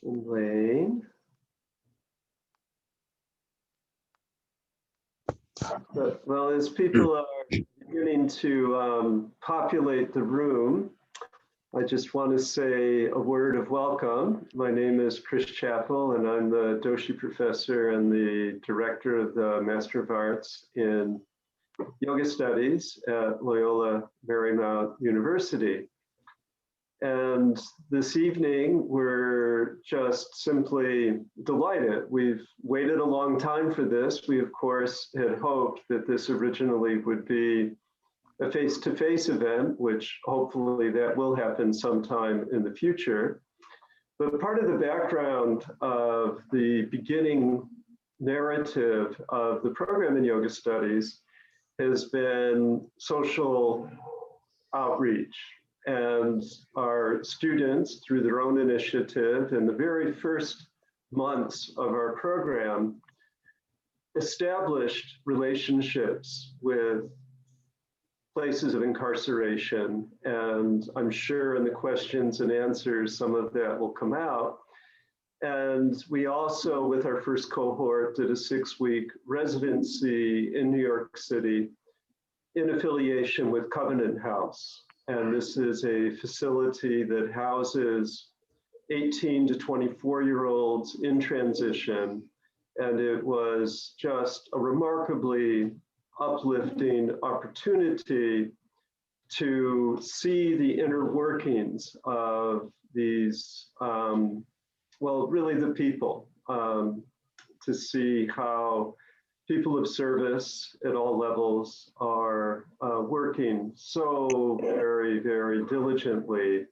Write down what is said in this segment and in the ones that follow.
and Lane. But, well, as people are beginning to populate the room, I just want to say a word of welcome. My name is Chris Chappell, and I'm the Doshi Professor and the Director of the Master of Arts in Yoga Studies at Loyola Marymount University. And this evening, we're just simply delighted. We've waited a long time for this. We, of course, had hoped that this originally would be a face-to-face event, which hopefully that will happen sometime in the future. But part of the background of the beginning narrative of the program in Yoga Studies has been social outreach. And our students, through their own initiative, in the very first months of our program, established relationships with places of incarceration. And I'm sure in the questions and answers, some of that will come out. And we also, with our first cohort, did a 6-week residency in New York City in affiliation with Covenant House. And this is a facility that houses 18 to 24-year-olds in transition. And it was just a remarkably uplifting opportunity to see the inner workings of these, well, really the people, to see how people of service at all levels are working so very, very diligently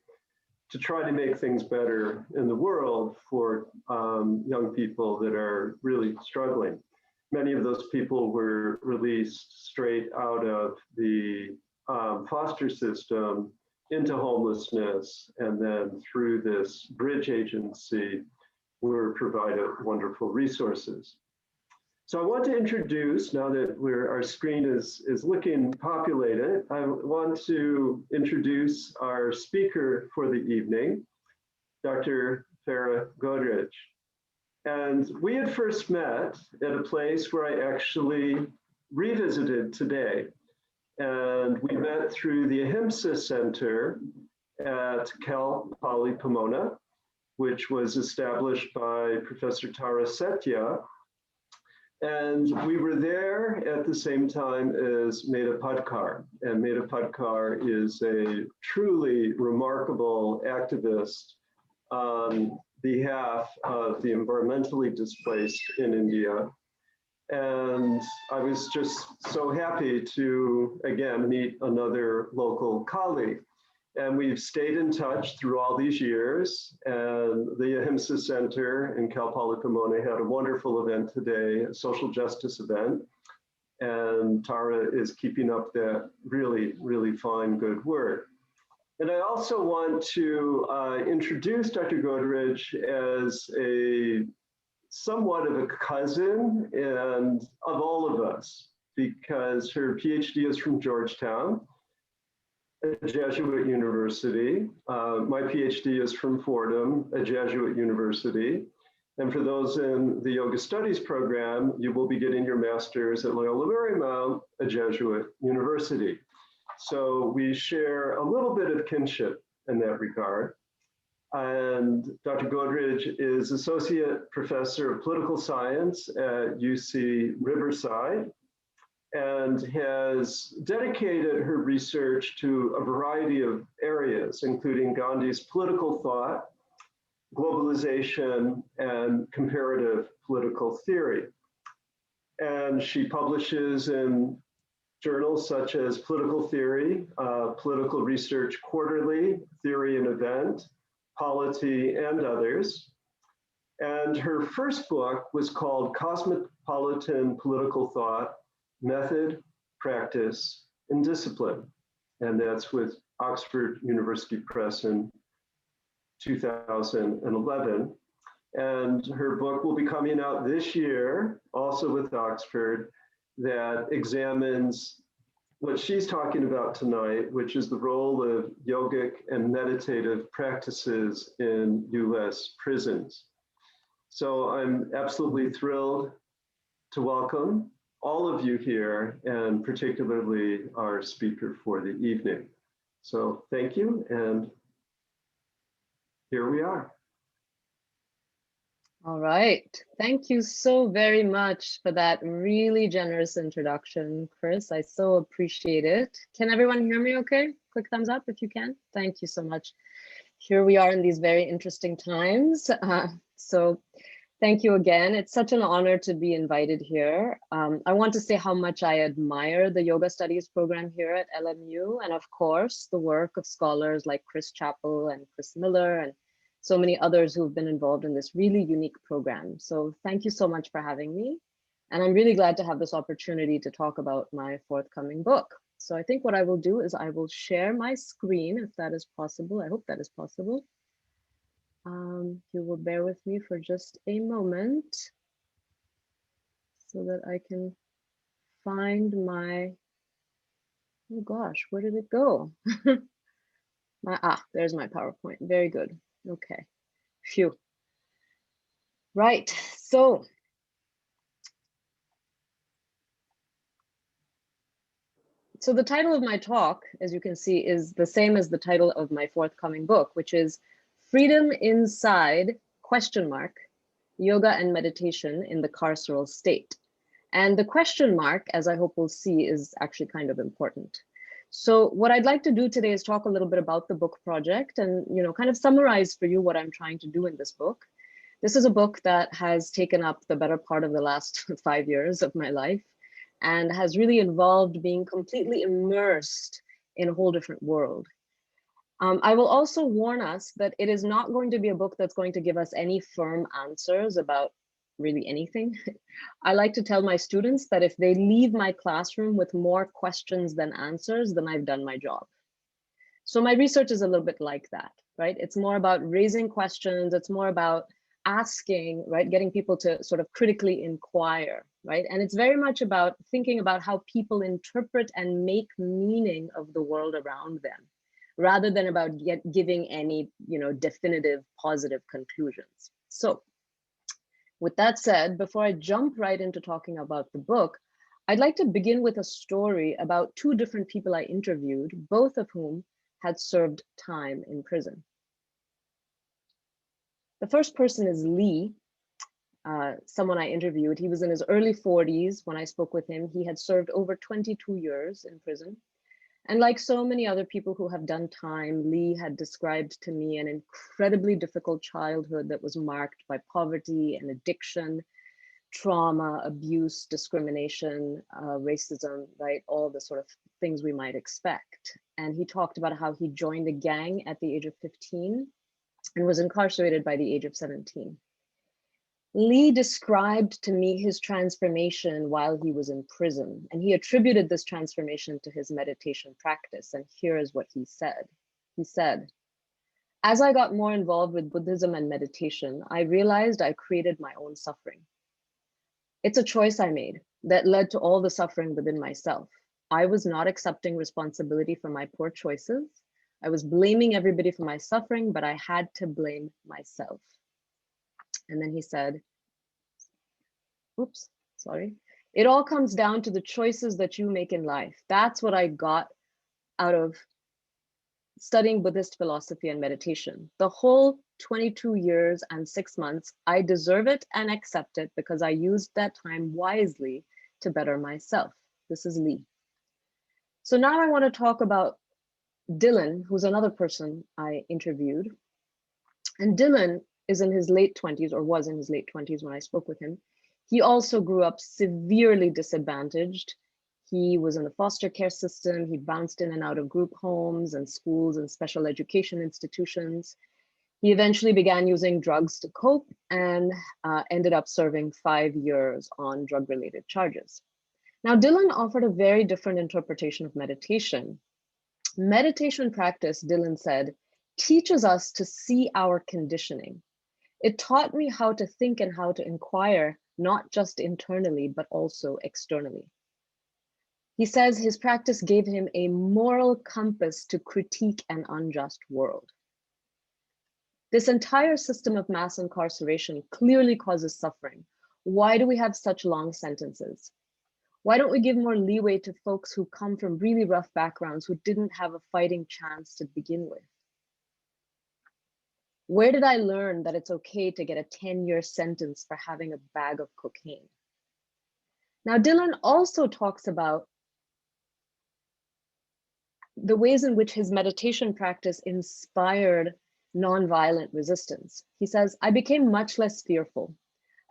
to try to make things better in the world for young people that are really struggling. Many of those people were released straight out of the foster system into homelessness, and then through this bridge agency were provided wonderful resources. So I want to introduce, now that our screen is looking populated, I want to introduce our speaker for the evening, Dr. Farah Godrej. And we had first met at a place where I actually revisited today. And we met through the Ahimsa Center at Cal Poly Pomona, which was established by Professor Tara Setya. And we were there at the same time as Meda Padkar. And Meda Padkar is a truly remarkable activist on behalf of the environmentally displaced in India. And I was just so happy to, again, meet another local colleague. And we've stayed in touch through all these years. And the Ahimsa Center in Cal Poly Pomona had a wonderful event today, a social justice event. And Tara is keeping up that really, really fine, good work. And I also want to introduce Dr. Godrej as a somewhat of a cousin and of all of us, because her PhD is from Georgetown, a Jesuit university. My PhD is from Fordham, a Jesuit university. And for those in the Yoga Studies program, you will be getting your master's at Loyola Marymount, a Jesuit university. So we share a little bit of kinship in that regard. And Dr. Godrej is Associate Professor of Political Science at UC Riverside, and has dedicated her research to a variety of areas, including Gandhi's political thought, globalization, and comparative political theory. And she publishes in journals such as Political Theory, Political Research Quarterly, Theory and Event, Polity, and others. And her first book was called Cosmopolitan Political Thought, Method, Practice, and Discipline. And that's with Oxford University Press in 2011. And her book will be coming out this year, also with Oxford, that examines what she's talking about tonight, which is the role of yogic and meditative practices in US prisons. So I'm absolutely thrilled to welcome all of you here, and particularly our speaker for the evening. So thank you, and here we are. All right. Thank you so very much for that really generous introduction, Chris. I so appreciate it. Can everyone hear me okay? Quick thumbs up if you can. Thank you so much. Here we are in these very interesting times. So thank you again. It's such an honor to be invited here. I want to say how much I admire the yoga studies program here at LMU, and of course, the work of scholars like Chris Chappell and Chris Miller and so many others who've been involved in this really unique program. So thank you so much for having me. And I'm really glad to have this opportunity to talk about my forthcoming book. So I think what I will do is I will share my screen if that is possible. I hope that is possible. You will bear with me for just a moment so that I can find my, oh gosh, where did it go? There's my PowerPoint. Very good. Okay. Phew. Right. So the title of my talk, as you can see, is the same as the title of my forthcoming book, which is Freedom Inside, ? Yoga and Meditation in the Carceral State. And the question mark, as I hope we'll see, is actually kind of important. So what I'd like to do today is talk a little bit about the book project and, kind of summarize for you what I'm trying to do in this book. This is a book that has taken up the better part of the last 5 years of my life and has really involved being completely immersed in a whole different world. I will also warn us that it is not going to be a book that's going to give us any firm answers about really anything. I like to tell my students that if they leave my classroom with more questions than answers, then I've done my job. So my research is a little bit like that, right? It's more about raising questions. It's more about asking, right? Getting people to sort of critically inquire, right? And it's very much about thinking about how people interpret and make meaning of the world around them, rather than about giving any, definitive positive conclusions. So with that said, before I jump right into talking about the book, I'd like to begin with a story about 2 different people I interviewed, both of whom had served time in prison. The first person is Lee, someone I interviewed. He was in his early 40s when I spoke with him. He had served over 22 years in prison. And like so many other people who have done time, Lee had described to me an incredibly difficult childhood that was marked by poverty and addiction, trauma, abuse, discrimination, racism, right? All the sort of things we might expect. And he talked about how he joined a gang at the age of 15 and was incarcerated by the age of 17. Lee described to me his transformation while he was in prison, and he attributed this transformation to his meditation practice. And here is what he said. He said, as I got more involved with Buddhism and meditation, I realized I created my own suffering. It's a choice I made that led to all the suffering within myself. I was not accepting responsibility for my poor choices. I was blaming everybody for my suffering, but I had to blame myself. And then he said, oops, sorry. It all comes down to the choices that you make in life. That's what I got out of studying Buddhist philosophy and meditation. The whole 22 years and 6 months, I deserve it and accept it because I used that time wisely to better myself. This is Lee. So now I want to talk about Dylan, who's another person I interviewed. And Dylan is in his late 20s, or was in his late 20s when I spoke with him. He also grew up severely disadvantaged. He was in the foster care system. He bounced in and out of group homes and schools and special education institutions. He eventually began using drugs to cope and ended up serving 5 years on drug-related charges. Now, Dylan offered a very different interpretation of meditation. Meditation practice, Dylan said, teaches us to see our conditioning. It taught me how to think and how to inquire, not just internally, but also externally. He says his practice gave him a moral compass to critique an unjust world. This entire system of mass incarceration clearly causes suffering. Why do we have such long sentences? Why don't we give more leeway to folks who come from really rough backgrounds who didn't have a fighting chance to begin with? Where did I learn that it's okay to get a 10-year sentence for having a bag of cocaine? Now, Dylan also talks about the ways in which his meditation practice inspired nonviolent resistance. He says, I became much less fearful.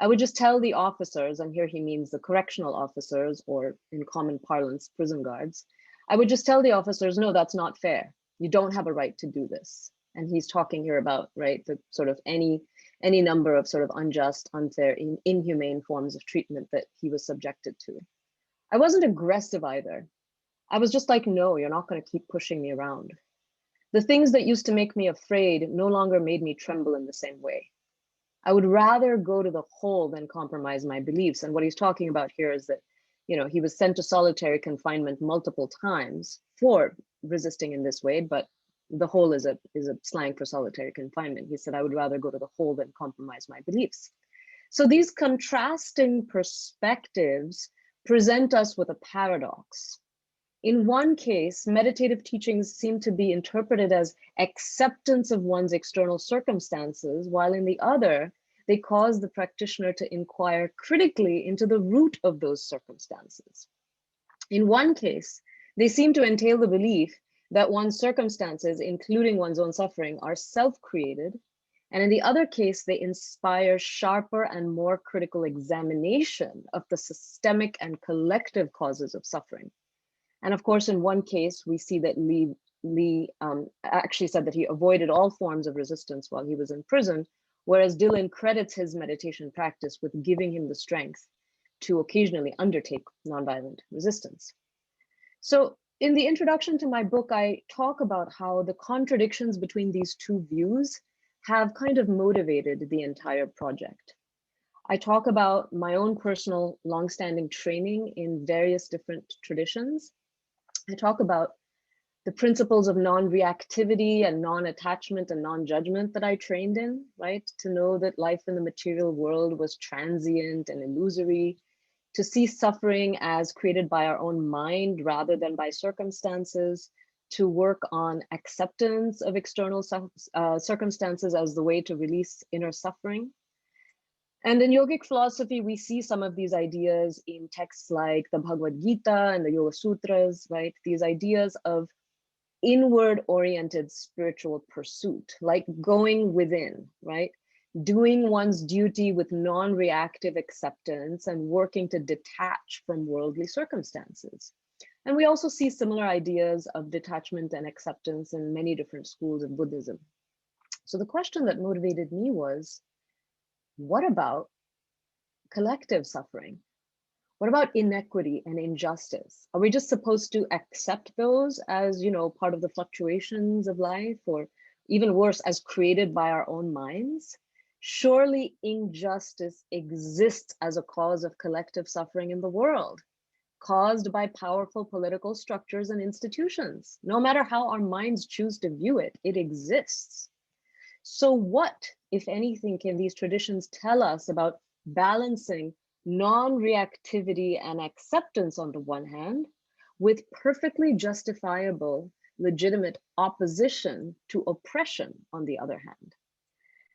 I would just tell the officers, and here he means the correctional officers, or in common parlance, prison guards. I would just tell the officers, no, that's not fair. You don't have a right to do this. And he's talking here about, right, the sort of any number of sort of unjust, unfair, inhumane forms of treatment that he was subjected to. I wasn't aggressive either. I was just like, no, you're not going to keep pushing me around. The things that used to make me afraid no longer made me tremble in the same way. I would rather go to the hole than compromise my beliefs. And what he's talking about here is that, you know, he was sent to solitary confinement multiple times for resisting in this way, but the hole is a slang for solitary confinement. He said, I would rather go to the hole than compromise my beliefs. So these contrasting perspectives present us with a paradox. In one case, meditative teachings seem to be interpreted as acceptance of one's external circumstances, while in the other, they cause the practitioner to inquire critically into the root of those circumstances. In one case, they seem to entail the belief that one's circumstances, including one's own suffering, are self-created, and in the other case, they inspire sharper and more critical examination of the systemic and collective causes of suffering. And of course, in one case, we see that Lee actually said that he avoided all forms of resistance while he was in prison, whereas Dylan credits his meditation practice with giving him the strength to occasionally undertake nonviolent resistance. So in the introduction to my book, I talk about how the contradictions between these two views have kind of motivated the entire project. I talk about my own personal longstanding training in various different traditions. I talk about the principles of non-reactivity and non-attachment and non-judgment that I trained in, right? To know that life in the material world was transient and illusory, to see suffering as created by our own mind rather than by circumstances, to work on acceptance of external circumstances as the way to release inner suffering. And in yogic philosophy, we see some of these ideas in texts like the Bhagavad Gita and the Yoga Sutras, right? These ideas of inward-oriented spiritual pursuit, like going within, right? Doing one's duty with non-reactive acceptance and working to detach from worldly circumstances. And we also see similar ideas of detachment and acceptance in many different schools of Buddhism. So the question that motivated me was, what about collective suffering? What about inequity and injustice? Are we just supposed to accept those as, you know, part of the fluctuations of life, or even worse, as created by our own minds? Surely injustice exists as a cause of collective suffering in the world, caused by powerful political structures and institutions. No matter how our minds choose to view it, it exists. So what, if anything, can these traditions tell us about balancing non-reactivity and acceptance on the one hand, with perfectly justifiable, legitimate opposition to oppression on the other hand?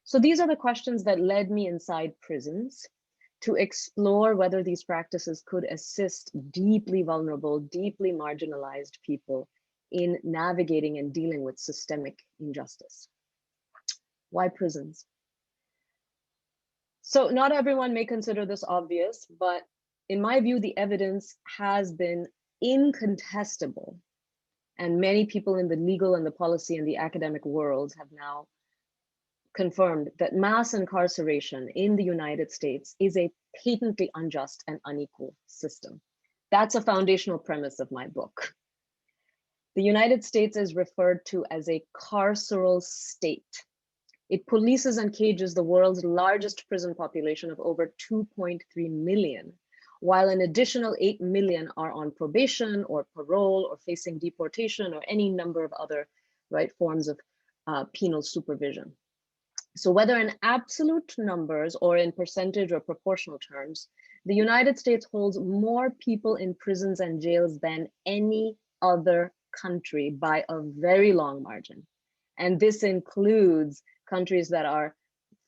So these are the questions that led me inside prisons to explore whether these practices could assist deeply vulnerable, deeply marginalized people in navigating and dealing with systemic injustice. Why prisons? So not everyone may consider this obvious, but in my view, the evidence has been incontestable. And many people in the legal and the policy and the academic worlds have now confirmed that mass incarceration in the United States is a patently unjust and unequal system. That's a foundational premise of my book. The United States is referred to as a carceral state. It polices and cages the world's largest prison population of over 2.3 million, while an additional 8 million are on probation or parole or facing deportation or any number of other, right, forms of penal supervision. So whether in absolute numbers or in percentage or proportional terms, the United States holds more people in prisons and jails than any other country by a very long margin. And this includes countries that are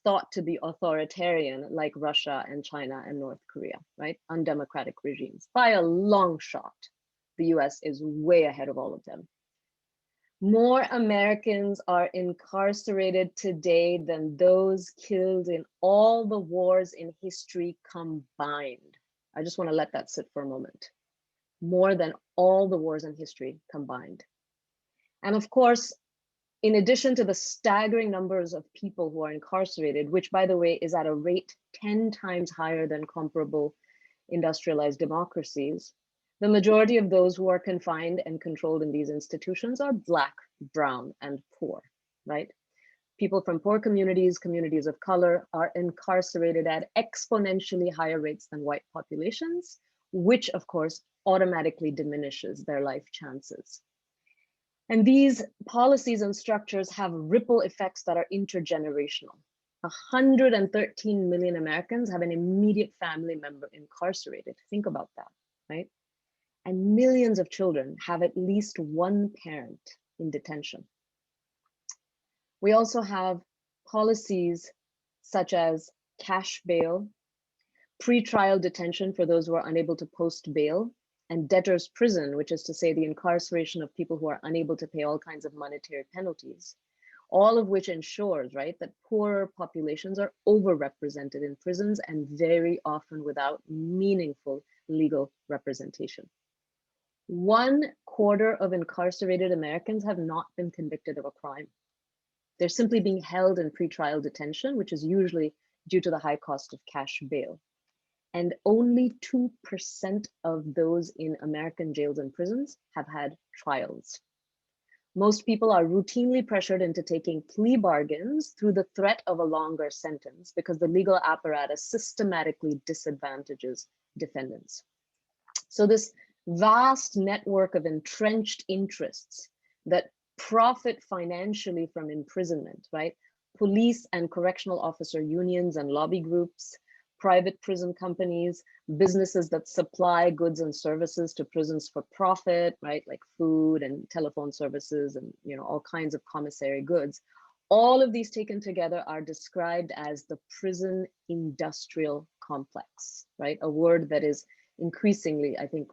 thought to be authoritarian, like Russia and China and North Korea, right? Undemocratic regimes. By a long shot, the US is way ahead of all of them. More Americans are incarcerated today than those killed in all the wars in history combined. I just want to let that sit for a moment. More than all the wars in history combined. And of course, in addition to the staggering numbers of people who are incarcerated, which by the way is at a rate 10 times higher than comparable industrialized democracies, the majority of those who are confined and controlled in these institutions are Black, brown, and poor, right? People from poor communities, communities of color, are incarcerated at exponentially higher rates than white populations, which of course automatically diminishes their life chances. And these policies and structures have ripple effects that are intergenerational. 113 million Americans have an immediate family member incarcerated. Think about that, right? And millions of children have at least one parent in detention. We also have policies such as cash bail, pre-trial detention for those who are unable to post bail, and debtor's prison, which is to say the incarceration of people who are unable to pay all kinds of monetary penalties, all of which ensures, right, that poorer populations are overrepresented in prisons and very often without meaningful legal representation. 1/4 of incarcerated Americans have not been convicted of a crime. They're simply being held in pretrial detention, which is usually due to the high cost of cash bail. And only 2% of those in American jails and prisons have had trials. Most people are routinely pressured into taking plea bargains through the threat of a longer sentence because the legal apparatus systematically disadvantages defendants. So this vast network of entrenched interests that profit financially from imprisonment, right? Police and correctional officer unions and lobby groups, private prison companies, businesses that supply goods and services to prisons for profit, right? Like food and telephone services and, you know, all kinds of commissary goods. All of these taken together are described as the prison industrial complex, right? A word that is increasingly, I think,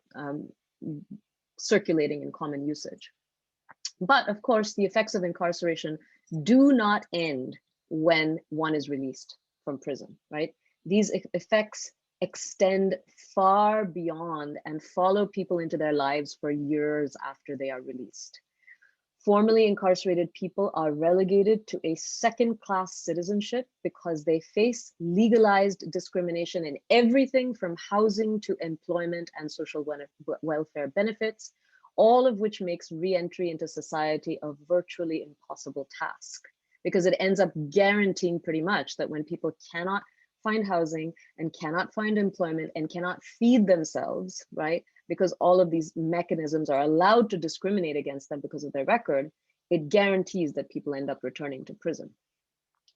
circulating in common usage. But of course, the effects of incarceration do not end when one is released from prison, right? These effects extend far beyond and follow people into their lives for years after they are released. Formerly incarcerated people are relegated to a second-class citizenship because they face legalized discrimination in everything from housing to employment and social welfare benefits, all of which makes re-entry into society a virtually impossible task because it ends up guaranteeing pretty much that when people cannot find housing and cannot find employment and cannot feed themselves, right? Because all of these mechanisms are allowed to discriminate against them because of their record, it guarantees that people end up returning to prison.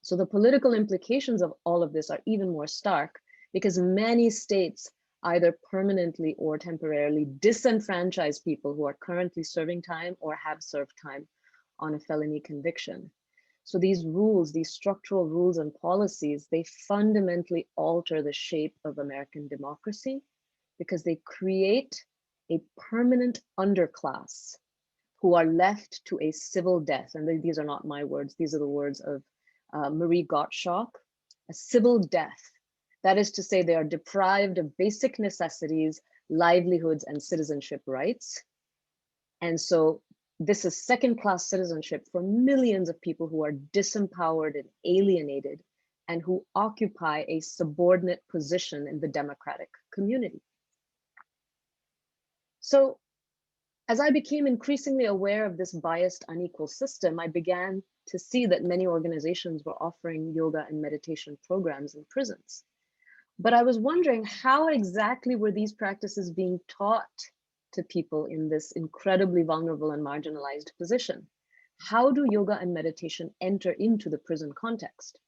So the political implications of all of this are even more stark because many states either permanently or temporarily disenfranchise people who are currently serving time or have served time on a felony conviction. So these rules, these structural rules and policies, they fundamentally alter the shape of American democracy because they create a permanent underclass who are left to a civil death. And these are not my words, these are the words of Marie Gottschalk, a civil death. That is to say, they are deprived of basic necessities, livelihoods, and citizenship rights. And so this is second-class citizenship for millions of people who are disempowered and alienated and who occupy a subordinate position in the democratic community. So as I became increasingly aware of this biased, unequal system, I began to see that many organizations were offering yoga and meditation programs in prisons. But I was wondering, how exactly were these practices being taught to people in this incredibly vulnerable and marginalized position? How do yoga and meditation enter into the prison context?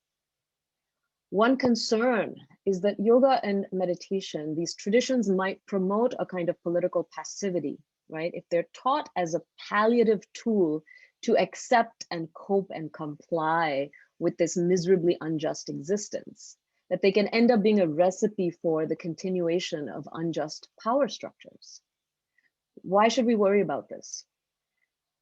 One concern is that yoga and meditation, these traditions might promote a kind of political passivity, right? If they're taught as a palliative tool to accept and cope and comply with this miserably unjust existence, that they can end up being a recipe for the continuation of unjust power structures. Why should we worry about this?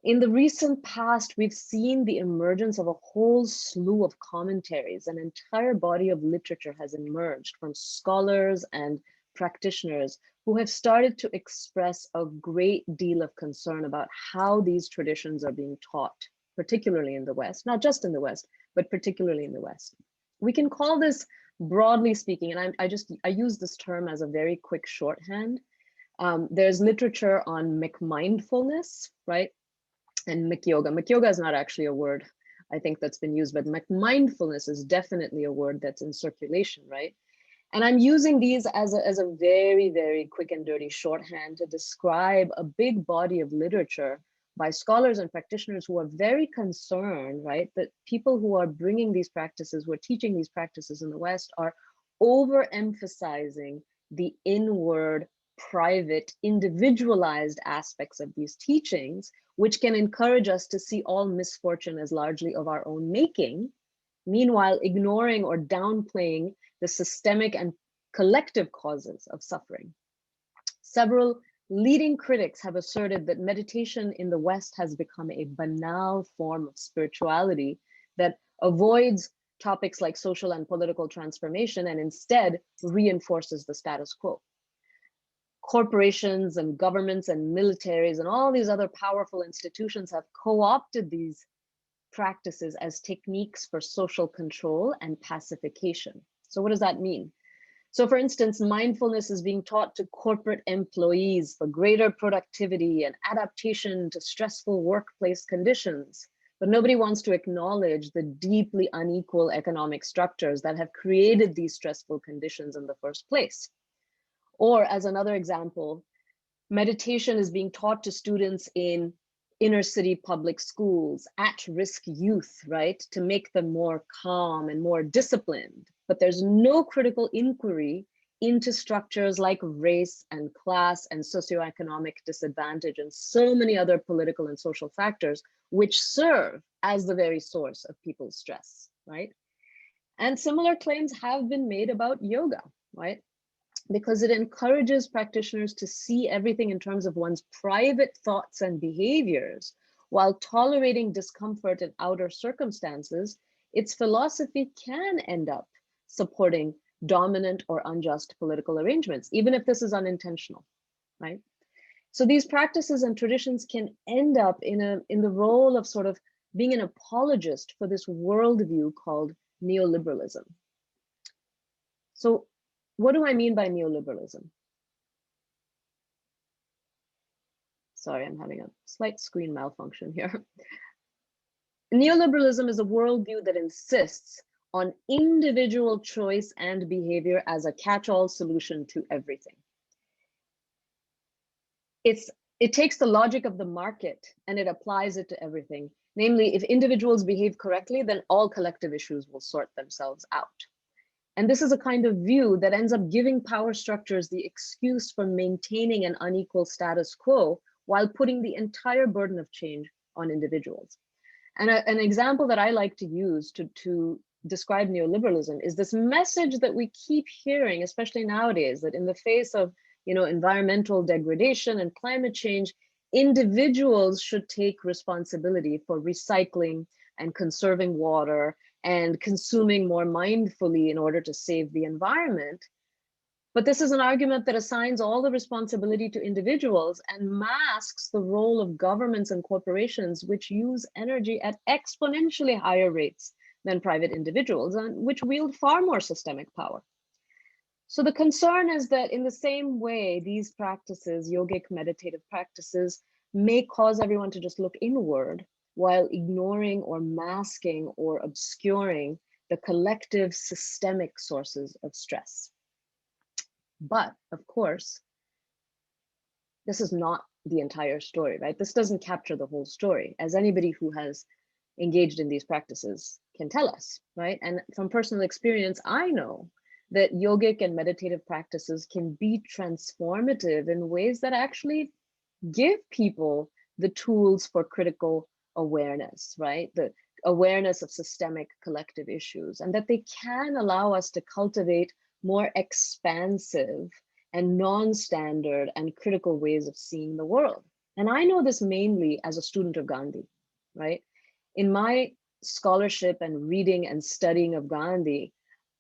In the recent past, we've seen the emergence of a whole slew of commentaries. An entire body of literature has emerged from scholars and practitioners who have started to express a great deal of concern about how these traditions are being taught, particularly in the West, not just in the West, but particularly in the West. We can call this, broadly speaking, and I use this term as a very quick shorthand. There's literature on McMindfulness, right? And McYoga. McYoga is not actually a word, I think, that's been used, but McMindfulness is definitely a word that's in circulation, right? And I'm using these as a very, very quick and dirty shorthand to describe a big body of literature by scholars and practitioners who are very concerned, right, that people who are bringing these practices, who are teaching these practices in the West, are overemphasizing the inward, private, individualized aspects of these teachings, which can encourage us to see all misfortune as largely of our own making, meanwhile ignoring or downplaying the systemic and collective causes of suffering. Several leading critics have asserted that meditation in the West has become a banal form of spirituality that avoids topics like social and political transformation and instead reinforces the status quo. Corporations and governments and militaries and all these other powerful institutions have co-opted these practices as techniques for social control and pacification. So what does that mean? So for instance, mindfulness is being taught to corporate employees for greater productivity and adaptation to stressful workplace conditions. But nobody wants to acknowledge the deeply unequal economic structures that have created these stressful conditions in the first place. Or as another example, meditation is being taught to students in inner city public schools, at-risk youth, right, to make them more calm and more disciplined. But there's no critical inquiry into structures like race and class and socioeconomic disadvantage and so many other political and social factors which serve as the very source of people's stress, right? And similar claims have been made about yoga, right? Because it encourages practitioners to see everything in terms of one's private thoughts and behaviors, while tolerating discomfort in outer circumstances, its philosophy can end up supporting dominant or unjust political arrangements, even if this is unintentional, right? So these practices and traditions can end up in the role of sort of being an apologist for this worldview called neoliberalism. So what do I mean by neoliberalism? Sorry, I'm having a slight screen malfunction here. Neoliberalism is a worldview that insists on individual choice and behavior as a catch-all solution to everything. It takes the logic of the market and it applies it to everything. Namely, if individuals behave correctly, then all collective issues will sort themselves out. And this is a kind of view that ends up giving power structures the excuse for maintaining an unequal status quo while putting the entire burden of change on individuals. And an example that I like to use to describe neoliberalism is this message that we keep hearing, especially nowadays, that in the face of environmental degradation and climate change, individuals should take responsibility for recycling and conserving water and consuming more mindfully in order to save the environment. But this is an argument that assigns all the responsibility to individuals and masks the role of governments and corporations, which use energy at exponentially higher rates than private individuals and which wield far more systemic power. So the concern is that in the same way, these practices, yogic meditative practices, may cause everyone to just look inward while ignoring or masking or obscuring the collective systemic sources of stress. But of course, this is not the entire story, right? This doesn't capture the whole story, as anybody who has engaged in these practices can tell us, right? And from personal experience, I know that yogic and meditative practices can be transformative in ways that actually give people the tools for critical awareness, right? The awareness of systemic collective issues, and that they can allow us to cultivate more expansive and non-standard and critical ways of seeing the world. And I know this mainly as a student of Gandhi, right? In my scholarship and reading and studying of Gandhi,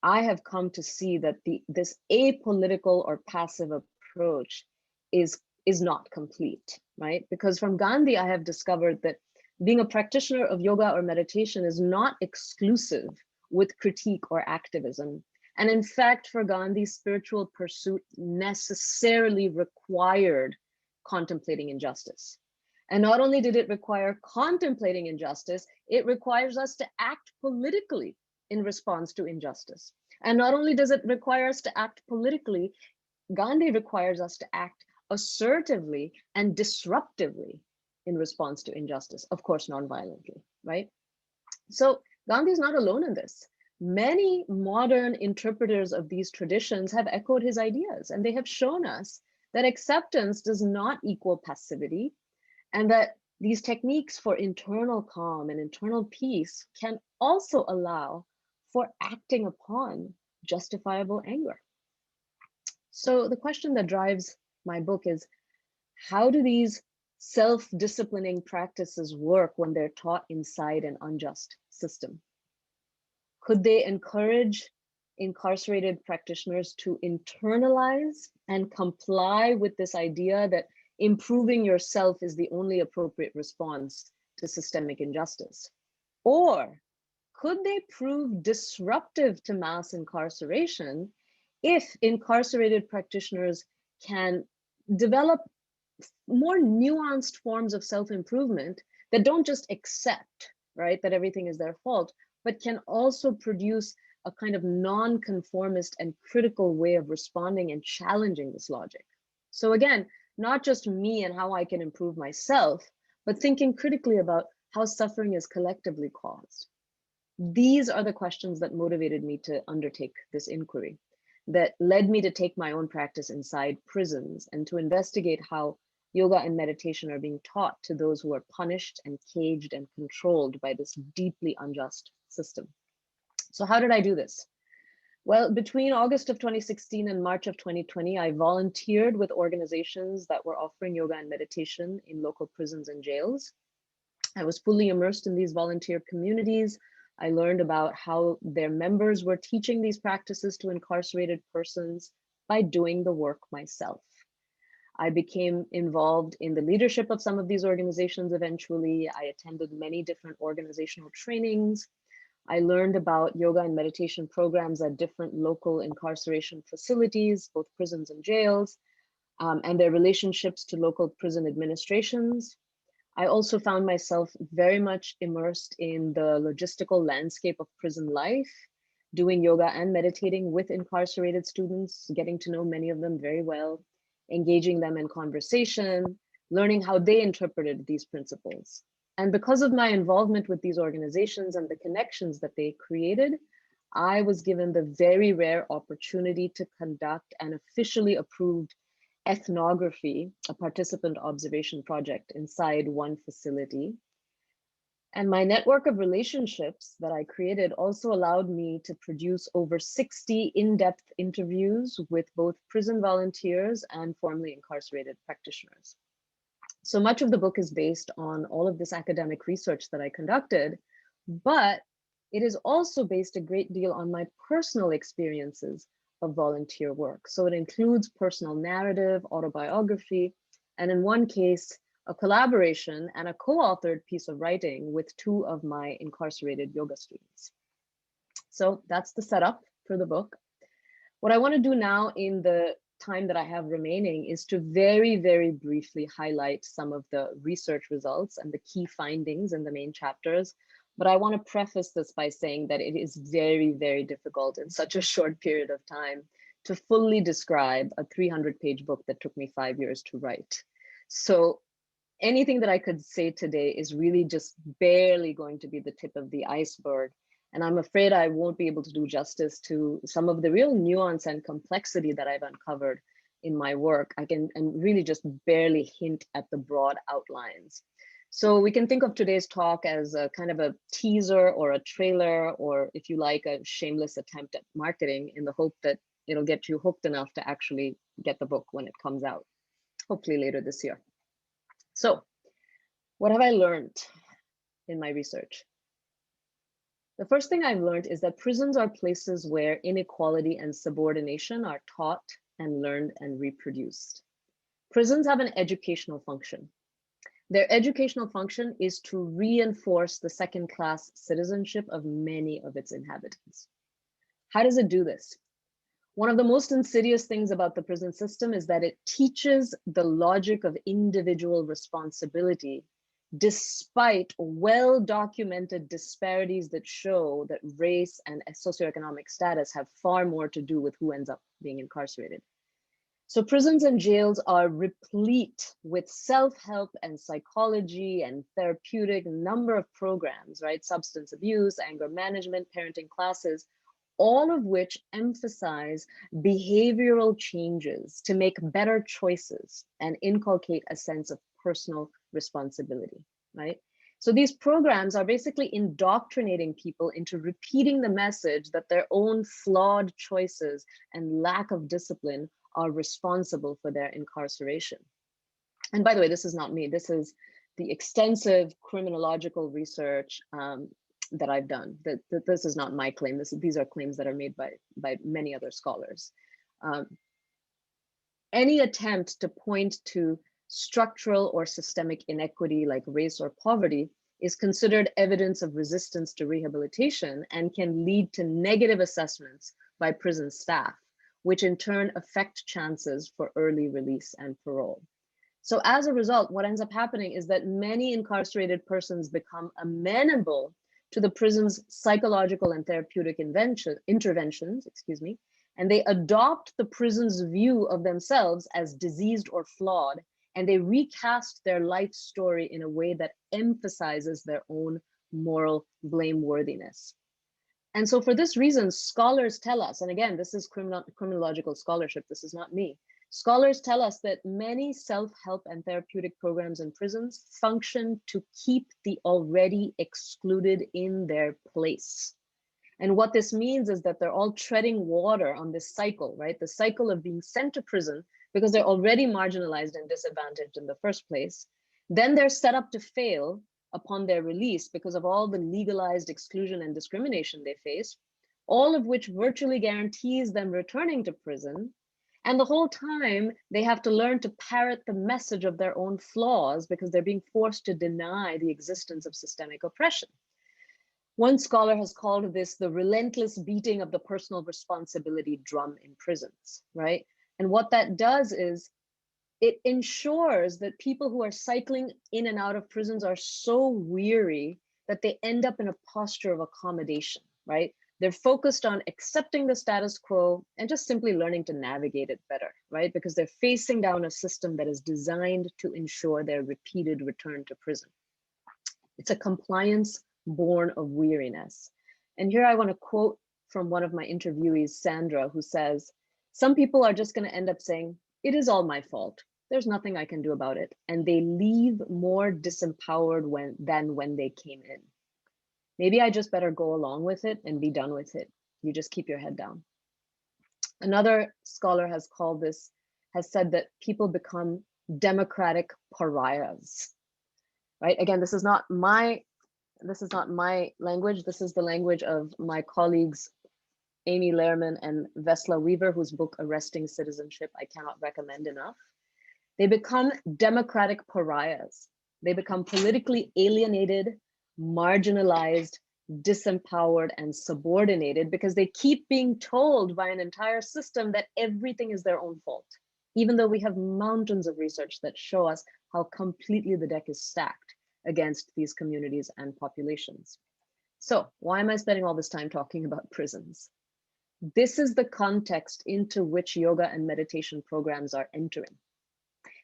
I have come to see that this apolitical or passive approach is not complete, right? Because from Gandhi, I have discovered that being a practitioner of yoga or meditation is not exclusive with critique or activism. And in fact, for Gandhi, spiritual pursuit necessarily required contemplating injustice. And not only did it require contemplating injustice, it requires us to act politically in response to injustice. And not only does it require us to act politically, Gandhi requires us to act assertively and disruptively in response to injustice, of course, non-violently, right? So Gandhi is not alone in this. Many modern interpreters of these traditions have echoed his ideas, and they have shown us that acceptance does not equal passivity, and that these techniques for internal calm and internal peace can also allow for acting upon justifiable anger. So the question that drives my book is, how do these self-disciplining practices work when they're taught inside an unjust system? Could they encourage incarcerated practitioners to internalize and comply with this idea that improving yourself is the only appropriate response to systemic injustice? Or could they prove disruptive to mass incarceration if incarcerated practitioners can develop more nuanced forms of self-improvement that don't just accept, right, that everything is their fault, but can also produce a kind of non-conformist and critical way of responding and challenging this logic? So again, not just me and how I can improve myself, but thinking critically about how suffering is collectively caused. These are the questions that motivated me to undertake this inquiry, that led me to take my own practice inside prisons and to investigate how yoga and meditation are being taught to those who are punished and caged and controlled by this deeply unjust system. So how did I do this? Well, between August of 2016 and March of 2020, I volunteered with organizations that were offering yoga and meditation in local prisons and jails. I was fully immersed in these volunteer communities. I learned about how their members were teaching these practices to incarcerated persons by doing the work myself. I became involved in the leadership of some of these organizations eventually. I attended many different organizational trainings. I learned about yoga and meditation programs at different local incarceration facilities, both prisons and jails, and their relationships to local prison administrations. I also found myself very much immersed in the logistical landscape of prison life, doing yoga and meditating with incarcerated students, getting to know many of them very well, engaging them in conversation, learning how they interpreted these principles. And because of my involvement with these organizations and the connections that they created, I was given the very rare opportunity to conduct an officially approved ethnography, a participant observation project inside one facility. And my network of relationships that I created also allowed me to produce over 60 in-depth interviews with both prison volunteers and formerly incarcerated practitioners. So much of the book is based on all of this academic research that I conducted, but it is also based a great deal on my personal experiences of volunteer work. So it includes personal narrative, autobiography, and in one case, a collaboration and a co-authored piece of writing with two of my incarcerated yoga students. So that's the setup for the book. What I want to do now in the time that I have remaining is to very, very briefly highlight some of the research results and the key findings in the main chapters. But I want to preface this by saying that it is very, very difficult in such a short period of time to fully describe a 300-page book that took me 5 years to write. So anything that I could say today is really just barely going to be the tip of the iceberg. And I'm afraid I won't be able to do justice to some of the real nuance and complexity that I've uncovered in my work. I can and really just barely hint at the broad outlines. So we can think of today's talk as a kind of a teaser or a trailer, or if you like, a shameless attempt at marketing in the hope that it'll get you hooked enough to actually get the book when it comes out, hopefully later this year. So what have I learned in my research? The first thing I've learned is that prisons are places where inequality and subordination are taught and learned and reproduced. Prisons have an educational function. Their educational function is to reinforce the second-class citizenship of many of its inhabitants. How does it do this? One of the most insidious things about the prison system is that it teaches the logic of individual responsibility, despite well-documented disparities that show that race and socioeconomic status have far more to do with who ends up being incarcerated. So prisons and jails are replete with self-help and psychology and therapeutic number of programs, right? Substance abuse, anger management, parenting classes, all of which emphasize behavioral changes to make better choices and inculcate a sense of personal responsibility, right? So these programs are basically indoctrinating people into repeating the message that their own flawed choices and lack of discipline are responsible for their incarceration. And by the way, this is not me. This is the extensive criminological research that I've done. This is not my claim. These are claims that are made by many other scholars. Any attempt to point to structural or systemic inequity like race or poverty is considered evidence of resistance to rehabilitation and can lead to negative assessments by prison staff, which in turn affect chances for early release and parole. So as a result, what ends up happening is that many incarcerated persons become amenable to the prison's psychological and therapeutic interventions, and they adopt the prison's view of themselves as diseased or flawed, and they recast their life story in a way that emphasizes their own moral blameworthiness. And so for this reason, scholars tell us, and again, this is criminological scholarship, this is not me. Scholars tell us that many self-help and therapeutic programs in prisons function to keep the already excluded in their place. And what this means is that they're all treading water on this cycle, right? The cycle of being sent to prison because they're already marginalized and disadvantaged in the first place. Then they're set up to fail upon their release because of all the legalized exclusion and discrimination they face, all of which virtually guarantees them returning to prison. And the whole time they have to learn to parrot the message of their own flaws because they're being forced to deny the existence of systemic oppression. One scholar has called this the relentless beating of the personal responsibility drum in prisons, right? And what that does is it ensures that people who are cycling in and out of prisons are so weary that they end up in a posture of accommodation, right? They're focused on accepting the status quo and just simply learning to navigate it better, right? Because they're facing down a system that is designed to ensure their repeated return to prison. It's a compliance born of weariness. And here I want to quote from one of my interviewees, Sandra, who says, "Some people are just going to end up saying, it is all my fault. There's nothing I can do about it." And they leave more disempowered than when they came in. Maybe I just better go along with it and be done with it. You just keep your head down. Another scholar has said that people become democratic pariahs, right? Again, this is not my language. This is the language of my colleagues, Amy Lehrman and Vesla Weaver, whose book, Arresting Citizenship, I cannot recommend enough. They become democratic pariahs. They become politically alienated, marginalized, disempowered, and subordinated because they keep being told by an entire system that everything is their own fault, even though we have mountains of research that show us how completely the deck is stacked against these communities and populations. So why am I spending all this time talking about prisons? This is the context into which yoga and meditation programs are entering.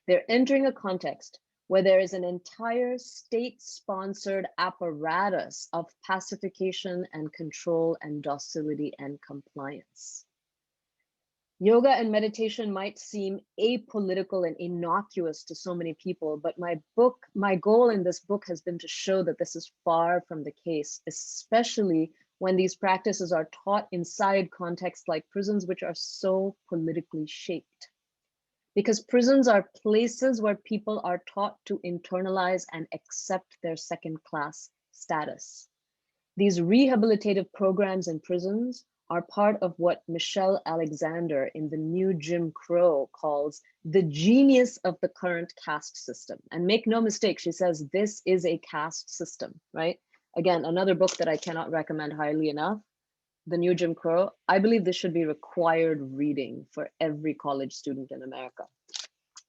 They're entering a context where there is an entire state-sponsored apparatus of pacification and control and docility and compliance. Yoga and meditation might seem apolitical and innocuous to so many people, but my goal in this book has been to show that this is far from the case, especially when these practices are taught inside contexts like prisons, which are so politically shaped. Because prisons are places where people are taught to internalize and accept their second-class status. These rehabilitative programs in prisons are part of what Michelle Alexander in the new Jim Crow calls the genius of the current caste system. And make no mistake, she says this is a caste system, right? Again, another book that I cannot recommend highly enough, The New Jim Crow. I believe this should be required reading for every college student in America.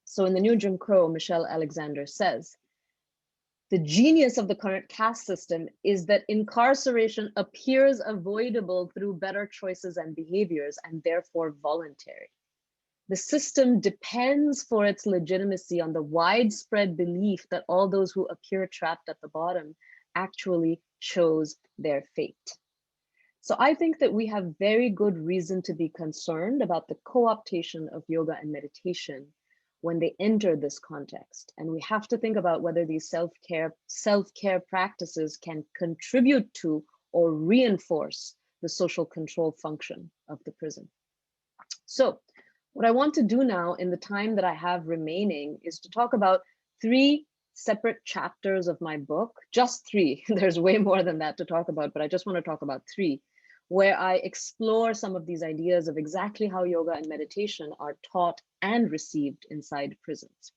So in The New Jim Crow, Michelle Alexander says, the genius of the current caste system is that incarceration appears avoidable through better choices and behaviors, and therefore voluntary. The system depends for its legitimacy on the widespread belief that all those who appear trapped at the bottom actually chose their fate. So I think that we have very good reason to be concerned about the co-optation of yoga and meditation when they enter this context. And we have to think about whether these self-care practices can contribute to or reinforce the social control function of the prison. So what I want to do now in the time that I have remaining is to talk about 3 separate chapters of my book, just 3. There's way more than that to talk about, but I just want to talk about 3, where I explore some of these ideas of exactly how yoga and meditation are taught and received inside prisons.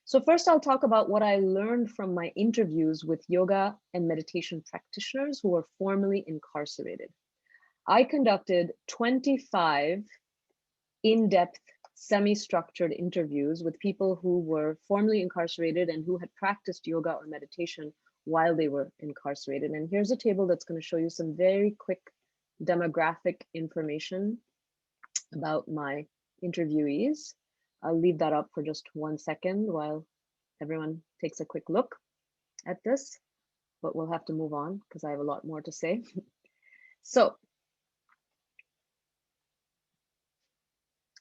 So first I'll talk about what I learned from my interviews with yoga and meditation practitioners who were formerly incarcerated. I conducted 25 in-depth, semi-structured interviews with people who were formerly incarcerated and who had practiced yoga or meditation while they were incarcerated. And here's a table that's going to show you some very quick demographic information about my interviewees. I'll leave that up for just 1 second while everyone takes a quick look at this, but we'll have to move on because I have a lot more to say. So,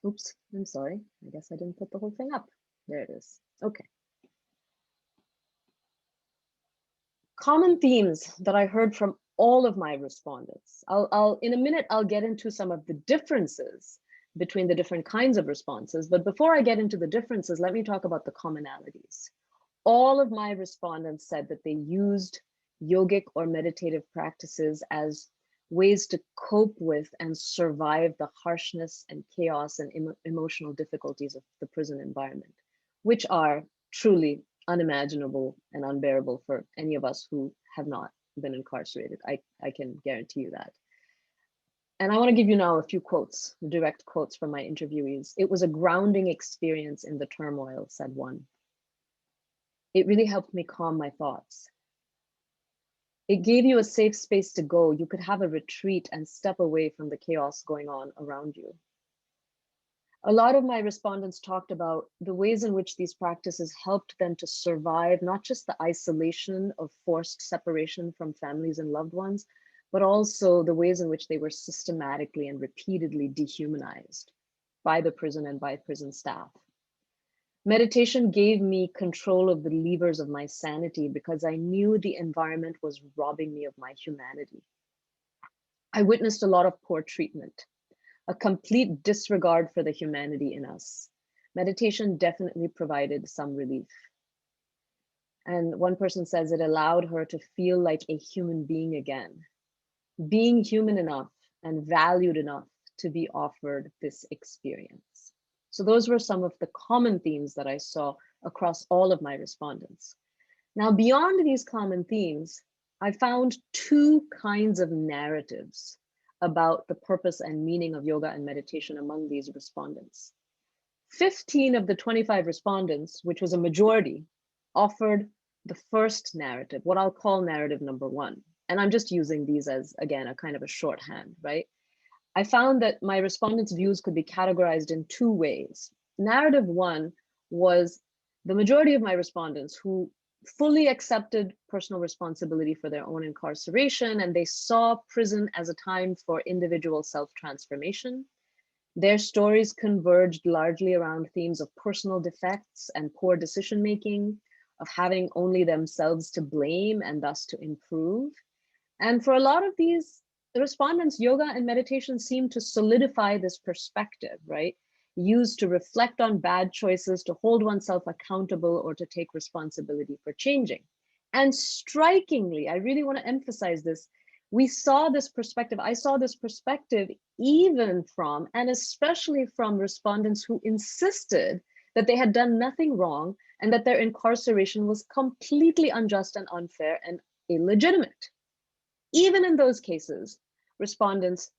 oops, I'm sorry. I guess I didn't put the whole thing up. There it is. Okay. Common themes that I heard from all of my respondents. In a minute, I'll get into some of the differences between the different kinds of responses. But before I get into the differences, let me talk about the commonalities. All of my respondents said that they used yogic or meditative practices as ways to cope with and survive the harshness and chaos and emotional difficulties of the prison environment, which are truly unimaginable and unbearable for any of us who have not been incarcerated. I can guarantee you that. And I want to give you now a few quotes, direct quotes from my interviewees. It was a grounding experience in the turmoil, said one. It really helped me calm my thoughts. It gave you a safe space to go. You could have a retreat and step away from the chaos going on around you. A lot of my respondents talked about the ways in which these practices helped them to survive, not just the isolation of forced separation from families and loved ones, but also the ways in which they were systematically and repeatedly dehumanized by the prison and by prison staff. Meditation gave me control of the levers of my sanity because I knew the environment was robbing me of my humanity. I witnessed a lot of poor treatment, a complete disregard for the humanity in us. Meditation definitely provided some relief. And one person says it allowed her to feel like a human being again, being human enough and valued enough to be offered this experience. So those were some of the common themes that I saw across all of my respondents. Now, beyond these common themes, I found 2 kinds of narratives about the purpose and meaning of yoga and meditation among these respondents. 15 of the 25 respondents, which was a majority, offered the first narrative, what I'll call narrative number 1. And I'm just using these as, again, a kind of a shorthand, right? I found that my respondents' views could be categorized in two ways. Narrative one was the majority of my respondents who fully accepted personal responsibility for their own incarceration, and they saw prison as a time for individual self-transformation. Their stories converged largely around themes of personal defects and poor decision-making, of having only themselves to blame and thus to improve. And for a lot of these respondents, yoga and meditation seemed to solidify this perspective, right? Used to reflect on bad choices, to hold oneself accountable, or to take responsibility for changing. And strikingly, I really want to emphasize this, we saw this perspective, I saw this perspective even from, and especially from, respondents who insisted that they had done nothing wrong and that their incarceration was completely unjust and unfair and illegitimate. Even in those cases, respondents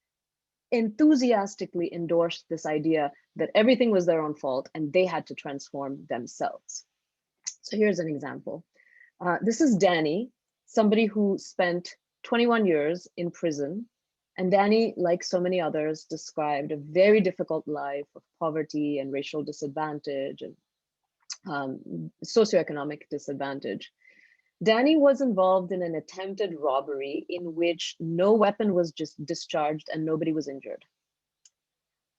enthusiastically endorsed this idea that everything was their own fault and they had to transform themselves. So here's an example. This is Danny, somebody who spent 21 years in prison. And Danny, like so many others, described a very difficult life of poverty and racial disadvantage and socioeconomic disadvantage. Danny was involved in an attempted robbery in which no weapon was just discharged and nobody was injured.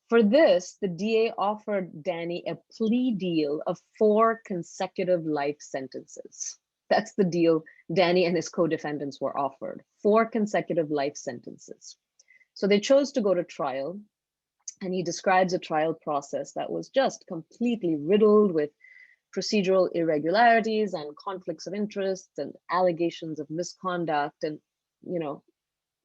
For this, the DA offered Danny a plea deal of 4 consecutive life sentences. That's the deal Danny and his co-defendants were offered, 4 consecutive life sentences. So they chose to go to trial, and he describes a trial process that was just completely riddled with procedural irregularities and conflicts of interest and allegations of misconduct, and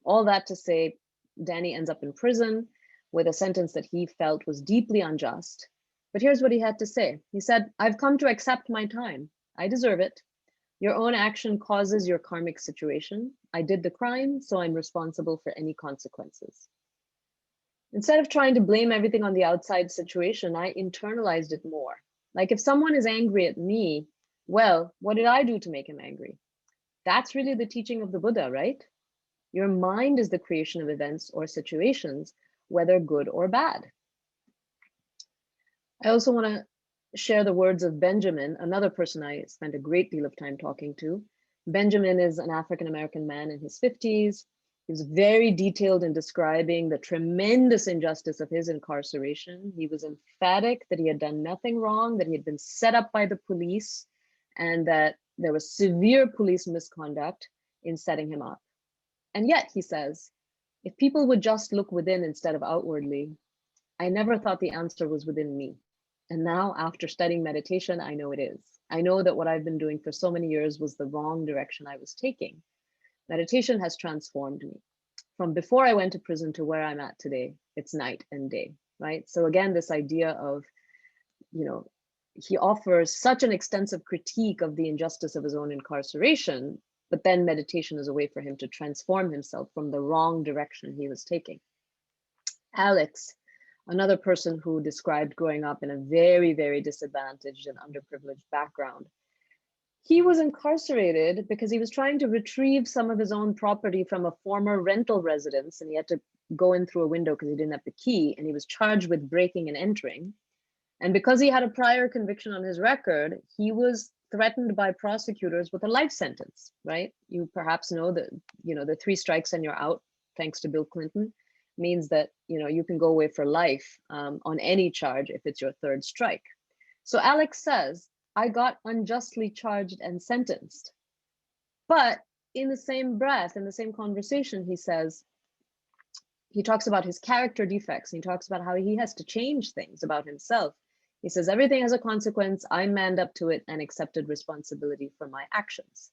all that to say, Danny ends up in prison with a sentence that he felt was deeply unjust. But here's what he had to say. He said, "I've come to accept my time. I deserve it. Your own action causes your karmic situation. I did the crime, so I'm responsible for any consequences." Instead of trying to blame everything on the outside situation, I internalized it more. Like, if someone is angry at me, well, what did I do to make him angry? That's really the teaching of the Buddha, right? Your mind is the creation of events or situations, whether good or bad. I also want to share the words of Benjamin, another person I spent a great deal of time talking to. Benjamin is an African-American man in his 50s. He was very detailed in describing the tremendous injustice of his incarceration. He was emphatic that he had done nothing wrong, that he had been set up by the police, and that there was severe police misconduct in setting him up. And yet, he says, if people would just look within instead of outwardly, I never thought the answer was within me. And now, after studying meditation, I know it is. I know that what I've been doing for so many years was the wrong direction I was taking. Meditation has transformed me. From before I went to prison to where I'm at today, it's night and day, right? So again, this idea of, he offers such an extensive critique of the injustice of his own incarceration, but then meditation is a way for him to transform himself from the wrong direction he was taking. Alex, another person who described growing up in a very, very disadvantaged and underprivileged background. He was incarcerated because he was trying to retrieve some of his own property from a former rental residence, and he had to go in through a window because he didn't have the key, and he was charged with breaking and entering. And because he had a prior conviction on his record, he was threatened by prosecutors with a life sentence, right? You perhaps know that, the 3 strikes and you're out, thanks to Bill Clinton, means that, you can go away for life on any charge if it's your 3rd strike. So Alex says, I got unjustly charged and sentenced. But in the same breath, in the same conversation, he talks about his character defects. He talks about how he has to change things about himself. He says, everything has a consequence. I manned up to it and accepted responsibility for my actions.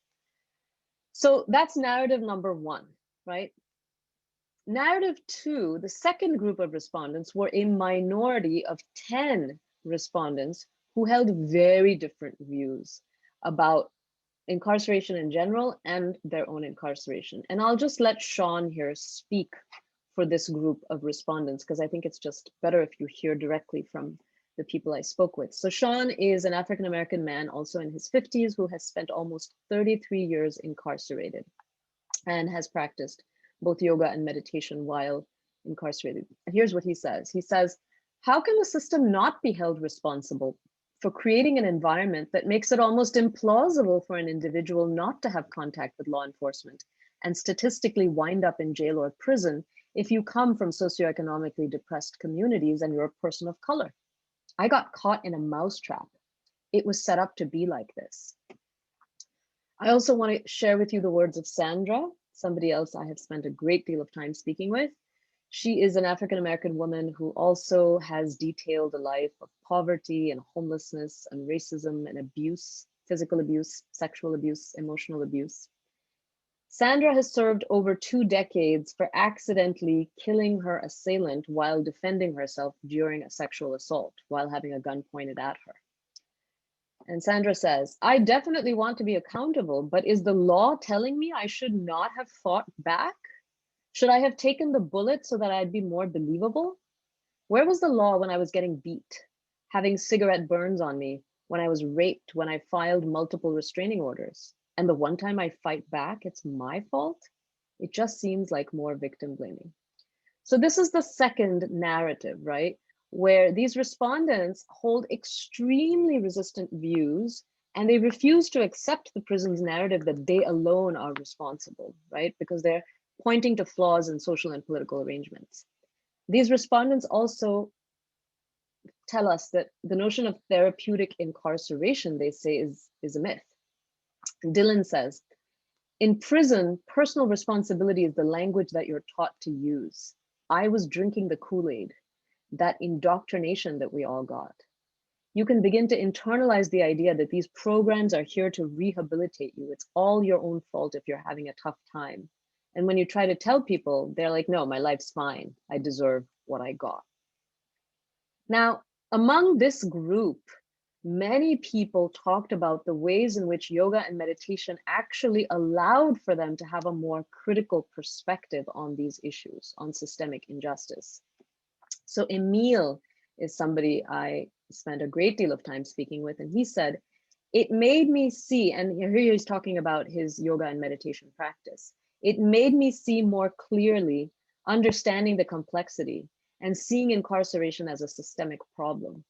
So that's narrative number 1, right? Narrative 2, the second group of respondents were a minority of 10 respondents who held very different views about incarceration in general and their own incarceration. And I'll just let Sean here speak for this group of respondents, because I think it's just better if you hear directly from the people I spoke with. So Sean is an African-American man, also in his 50s, who has spent almost 33 years incarcerated and has practiced both yoga and meditation while Incarcerated. And here's what he says. He says, how can the system not be held responsible for creating an environment that makes it almost implausible for an individual not to have contact with law enforcement and statistically wind up in jail or prison if you come from socioeconomically depressed communities and you're a person of color? I got caught in a mousetrap. It was set up to be like this. I also want to share with you the words of Sandra, somebody else I have spent a great deal of time speaking with. She is an African-American woman who also has detailed a life of poverty and homelessness and racism and abuse, physical abuse, sexual abuse, emotional abuse. Sandra has served over 2 decades for accidentally killing her assailant while defending herself during a sexual assault, while having a gun pointed at her. And Sandra says, I definitely want to be accountable, but is the law telling me I should not have fought back? Should I have taken the bullet so that I'd be more believable? Where was the law when I was getting beat, having cigarette burns on me, when I was raped, when I filed multiple restraining orders? And the one time I fight back, it's my fault? It just seems like more victim blaming. So this is the second narrative, right? Where these respondents hold extremely resistant views and they refuse to accept the prison's narrative that they alone are responsible, right? Because they're pointing to flaws in social and political arrangements. These respondents also tell us that the notion of therapeutic incarceration, they say, is a myth. Dylan says, in prison, personal responsibility is the language that you're taught to use. I was drinking the Kool-Aid, that indoctrination that we all got. You can begin to internalize the idea that these programs are here to rehabilitate you. It's all your own fault if you're having a tough time. And when you try to tell people, they're like, no, my life's fine. I deserve what I got. Now, among this group, many people talked about the ways in which yoga and meditation actually allowed for them to have a more critical perspective on these issues, on systemic injustice. So Emil is somebody I spent a great deal of time speaking with, and he said, it made me see, and here he's talking about his yoga and meditation practice, it made me see more clearly, understanding the complexity and seeing incarceration as a systemic problem,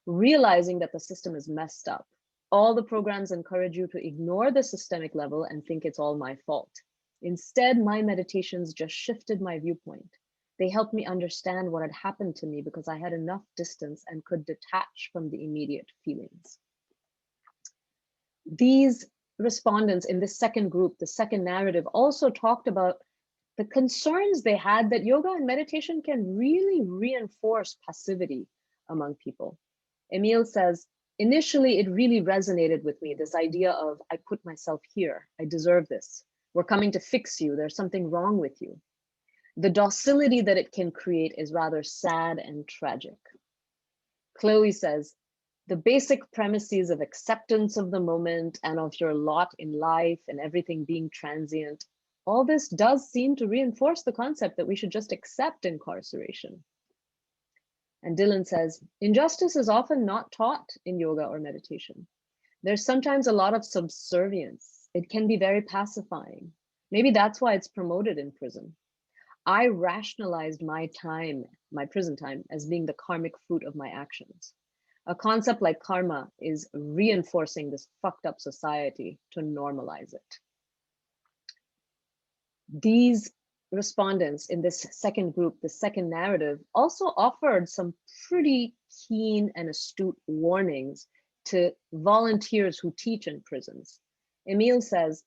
realizing that the system is messed up. All the programs encourage you to ignore the systemic level and think it's all my fault. Instead, my meditations just shifted my viewpoint. They helped me understand what had happened to me because I had enough distance and could detach from the immediate feelings. These respondents in this second group, the second narrative, also talked about the concerns they had that yoga and meditation can really reinforce passivity among people. Emil says, initially, it really resonated with me, this idea of, I put myself here, I deserve this. We're coming to fix you, there's something wrong with you. The docility that it can create is rather sad and tragic. Chloe says, the basic premises of acceptance of the moment and of your lot in life and everything being transient, all this does seem to reinforce the concept that we should just accept incarceration. And Dylan says, injustice is often not taught in yoga or meditation. There's sometimes a lot of subservience. It can be very pacifying. Maybe that's why it's promoted in prison. I rationalized my time, my prison time, as being the karmic fruit of my actions. A concept like karma is reinforcing this fucked up society to normalize it. These respondents in this second group, the second narrative, also offered some pretty keen and astute warnings to volunteers who teach in prisons. Emil says,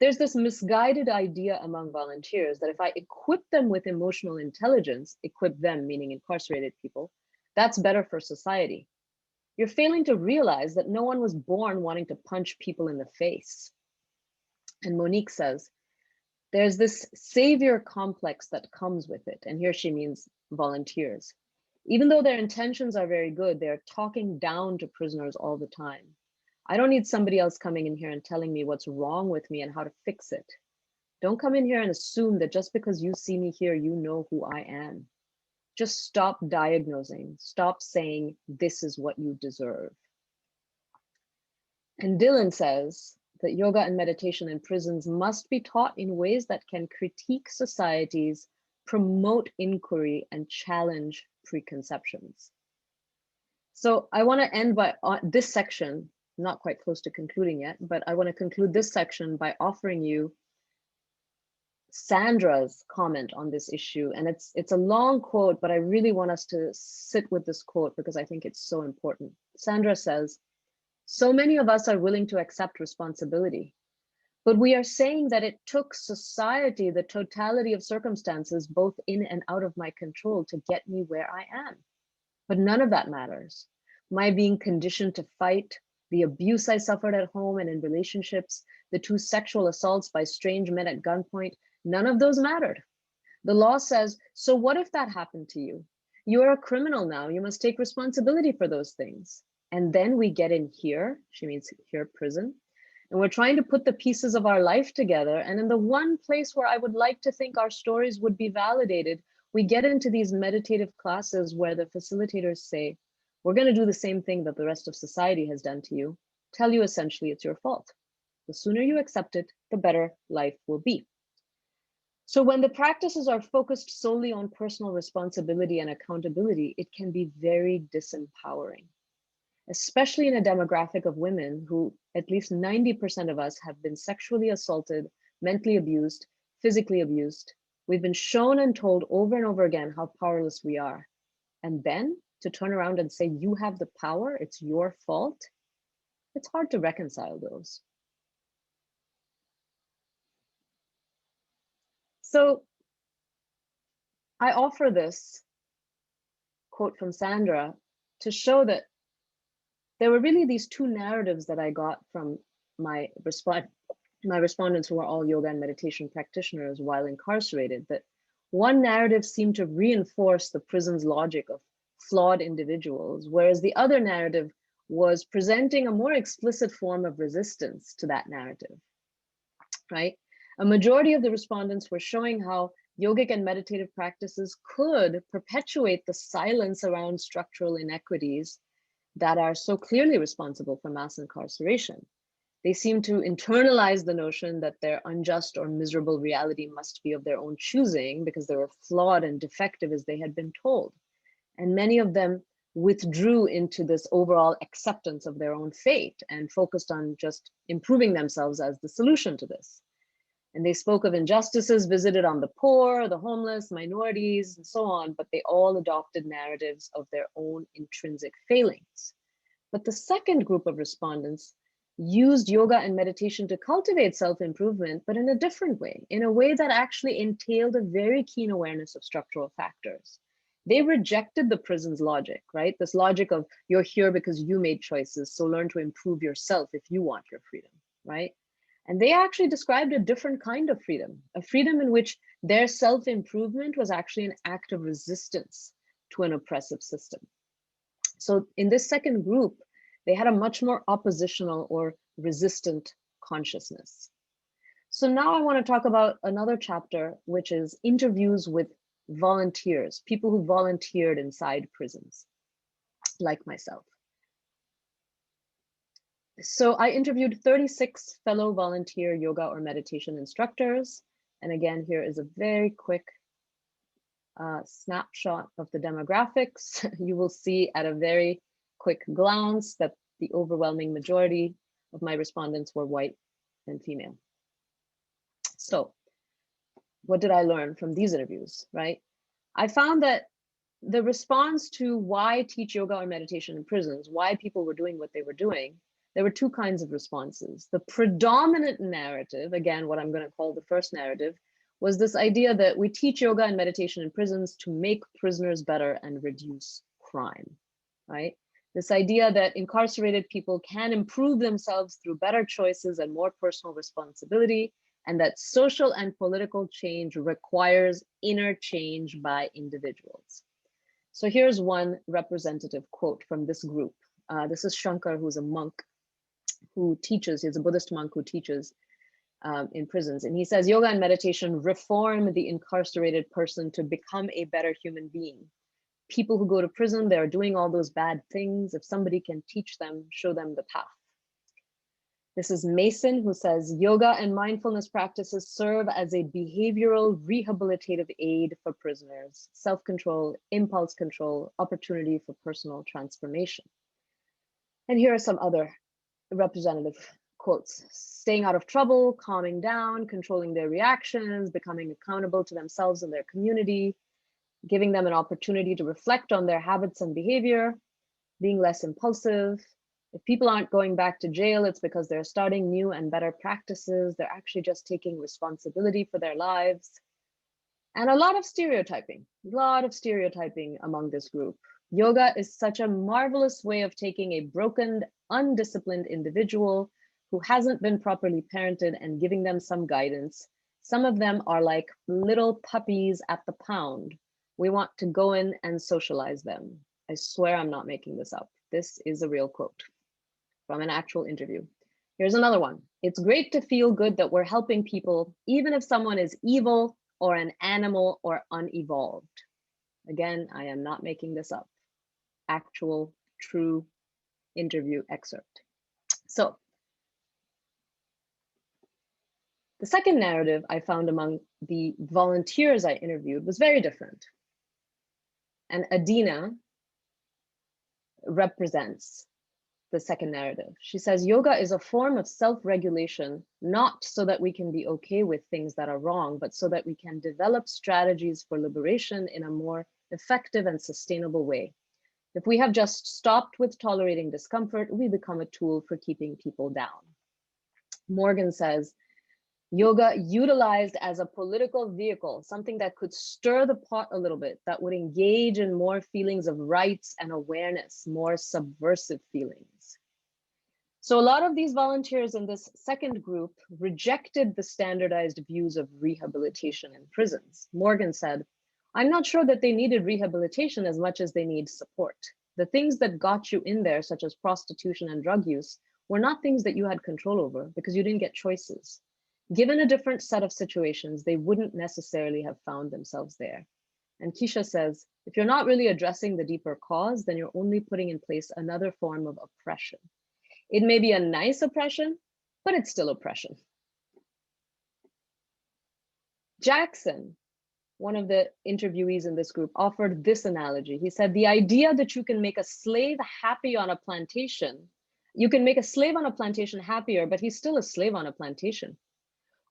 there's this misguided idea among volunteers that if I equip them with emotional intelligence, equip them, meaning incarcerated people, that's better for society. You're failing to realize that no one was born wanting to punch people in the face. And Monique says, there's this savior complex that comes with it. And here she means volunteers. Even though their intentions are very good, they're talking down to prisoners all the time. I don't need somebody else coming in here and telling me what's wrong with me and how to fix it. Don't come in here and assume that just because you see me here, you know who I am. Just stop diagnosing. Stop saying this is what you deserve. And Dylan says that yoga and meditation in prisons must be taught in ways that can critique society's promote inquiry, and challenge preconceptions. So I want to end by this section, not quite close to concluding yet, but I want to conclude this section by offering you Sandra's comment on this issue. And it's a long quote, but I really want us to sit with this quote because I think it's so important. Sandra says, "So many of us are willing to accept responsibility, but we are saying that it took society, the totality of circumstances, both in and out of my control, to get me where I am. But none of that matters. My being conditioned to fight, the abuse I suffered at home and in relationships, the 2 sexual assaults by strange men at gunpoint, none of those mattered. The law says, so what if that happened to you? You are a criminal now. You must take responsibility for those things. And then we get in here," she means here, prison, "and we're trying to put the pieces of our life together. And in the one place where I would like to think our stories would be validated, we get into these meditative classes where the facilitators say, we're going to do the same thing that the rest of society has done to you, tell you essentially it's your fault. The sooner you accept it, the better life will be." So when the practices are focused solely on personal responsibility and accountability, it can be very disempowering, especially in a demographic of women who, at least 90% of us, have been sexually assaulted, mentally abused, physically abused. We've been shown and told over and over again how powerless we are. And then to turn around and say, you have the power, it's your fault, it's hard to reconcile those. So I offer this quote from Sandra to show that there were really these 2 narratives that I got from my respondents who are all yoga and meditation practitioners while incarcerated, that one narrative seemed to reinforce the prison's logic of flawed individuals, whereas the other narrative was presenting a more explicit form of resistance to that narrative, right? A majority of the respondents were showing how yogic and meditative practices could perpetuate the silence around structural inequities that are so clearly responsible for mass incarceration. They seem to internalize the notion that their unjust or miserable reality must be of their own choosing because they were flawed and defective as they had been told. And many of them withdrew into this overall acceptance of their own fate and focused on just improving themselves as the solution to this. And they spoke of injustices visited on the poor, the homeless, minorities, and so on, but they all adopted narratives of their own intrinsic failings. But the second group of respondents used yoga and meditation to cultivate self-improvement, but in a different way, in a way that actually entailed a very keen awareness of structural factors. They rejected the prison's logic, right? This logic of you're here because you made choices, so learn to improve yourself if you want your freedom, right? And they actually described a different kind of freedom, a freedom in which their self-improvement was actually an act of resistance to an oppressive system. So in this second group, they had a much more oppositional or resistant consciousness. So now I want to talk about another chapter, which is interviews with volunteers, people who volunteered inside prisons, like myself. So I interviewed 36 fellow volunteer yoga or meditation instructors. And again, here is a very quick snapshot of the demographics. You will see at a very quick glance that the overwhelming majority of my respondents were white and female. So what did I learn from these interviews, right? I found that the response to why teach yoga or meditation in prisons, why people were doing what they were doing, there were 2 kinds of responses. The predominant narrative, again, what I'm going to call the first narrative, was this idea that we teach yoga and meditation in prisons to make prisoners better and reduce crime, right? This idea that incarcerated people can improve themselves through better choices and more personal responsibility, and that social and political change requires inner change by individuals. So here's one representative quote from this group. This is Shankar, who's a monk who teaches, he's a Buddhist monk who teaches in prisons. And he says, yoga and meditation reform the incarcerated person to become a better human being. People who go to prison, they're doing all those bad things. If somebody can teach them, show them the path. This is Mason, who says, yoga and mindfulness practices serve as a behavioral rehabilitative aid for prisoners, self-control, impulse control, opportunity for personal transformation. And here are some other representative quotes: staying out of trouble, calming down, controlling their reactions, becoming accountable to themselves and their community, giving them an opportunity to reflect on their habits and behavior, being less impulsive. If people aren't going back to jail, it's because they're starting new and better practices. They're actually just taking responsibility for their lives. And a lot of stereotyping among this group. Yoga is such a marvelous way of taking a broken, undisciplined individual who hasn't been properly parented and giving them some guidance. Some of them are like little puppies at the pound. We want to go in and socialize them. I swear I'm not making this up. This is a real quote from an actual interview. Here's another one. It's great to feel good that we're helping people, even if someone is evil or an animal or unevolved. Again, I am not making this up. Actual, true interview excerpt. So the second narrative I found among the volunteers I interviewed was very different. And Adina represents the second narrative. She says, yoga is a form of self-regulation, not so that we can be okay with things that are wrong, but so that we can develop strategies for liberation in a more effective and sustainable way. If we have just stopped with tolerating discomfort, we become a tool for keeping people down. Morgan says, yoga utilized as a political vehicle, something that could stir the pot a little bit, that would engage in more feelings of rights and awareness, more subversive feelings. So a lot of these volunteers in this second group rejected the standardized views of rehabilitation in prisons. Morgan said, I'm not sure that they needed rehabilitation as much as they need support. The things that got you in there, such as prostitution and drug use, were not things that you had control over because you didn't get choices. Given a different set of situations, they wouldn't necessarily have found themselves there. And Keisha says, if you're not really addressing the deeper cause, then you're only putting in place another form of oppression. It may be a nice oppression, but it's still oppression. Jackson, one of the interviewees in this group, offered this analogy. He said, the idea that you can make a slave happy on a plantation, you can make a slave on a plantation happier, but he's still a slave on a plantation.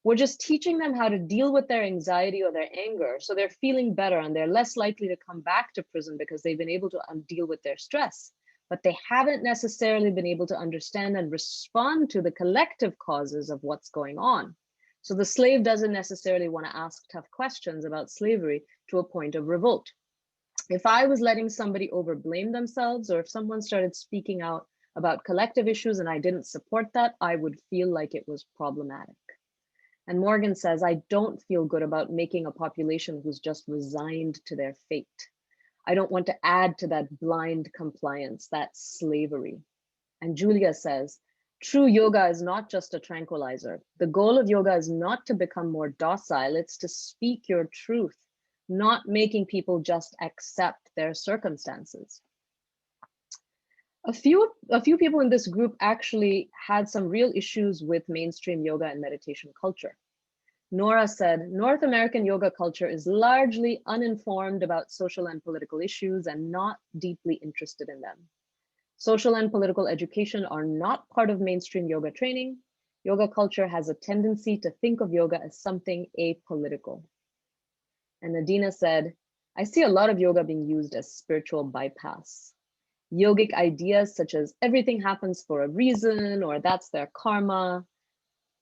We're just teaching them how to deal with their anxiety or their anger, so they're feeling better and they're less likely to come back to prison because they've been able to deal with their stress. But they haven't necessarily been able to understand and respond to the collective causes of what's going on. So the slave doesn't necessarily want to ask tough questions about slavery to a point of revolt. If I was letting somebody overblame themselves, or if someone started speaking out about collective issues and I didn't support that, I would feel like it was problematic. And Morgan says, I don't feel good about making a population who's just resigned to their fate. I don't want to add to that blind compliance, that slavery. And Julia says, true yoga is not just a tranquilizer. The goal of yoga is not to become more docile, it's to speak your truth, not making people just accept their circumstances. A few people in this group actually had some real issues with mainstream yoga and meditation culture. Nora said, North American yoga culture is largely uninformed about social and political issues and not deeply interested in them. Social and political education are not part of mainstream yoga training. Yoga culture has a tendency to think of yoga as something apolitical. And Nadina said, I see a lot of yoga being used as spiritual bypass. Yogic ideas such as everything happens for a reason, or that's their karma.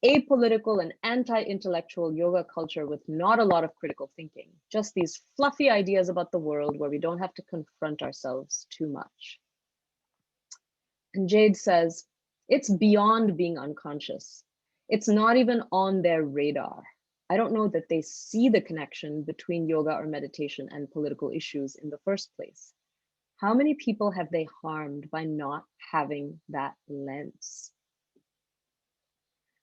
Apolitical and anti-intellectual yoga culture with not a lot of critical thinking, just these fluffy ideas about the world where we don't have to confront ourselves too much. And Jade says, it's beyond being unconscious. It's not even on their radar. I don't know that they see the connection between yoga or meditation and political issues in the first place. How many people have they harmed by not having that lens?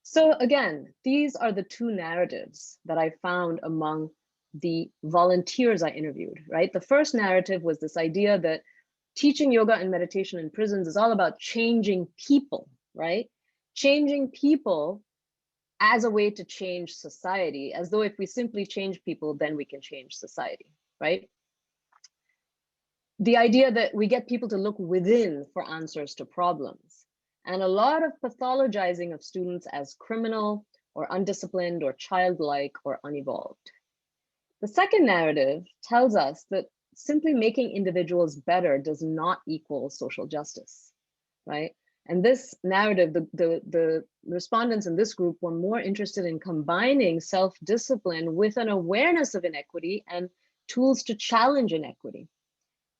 So again, these are the two narratives that I found among the volunteers I interviewed, right? The first narrative was this idea that teaching yoga and meditation in prisons is all about changing people, right? changing people as a way to change society, as though if we simply change people, then we can change society, right? The idea that we get people to look within for answers to problems, and a lot of pathologizing of students as criminal or undisciplined or childlike or unevolved. The second narrative tells us that simply making individuals better does not equal social justice, right? And this narrative, the respondents in this group were more interested in combining self-discipline with an awareness of inequity and tools to challenge inequity.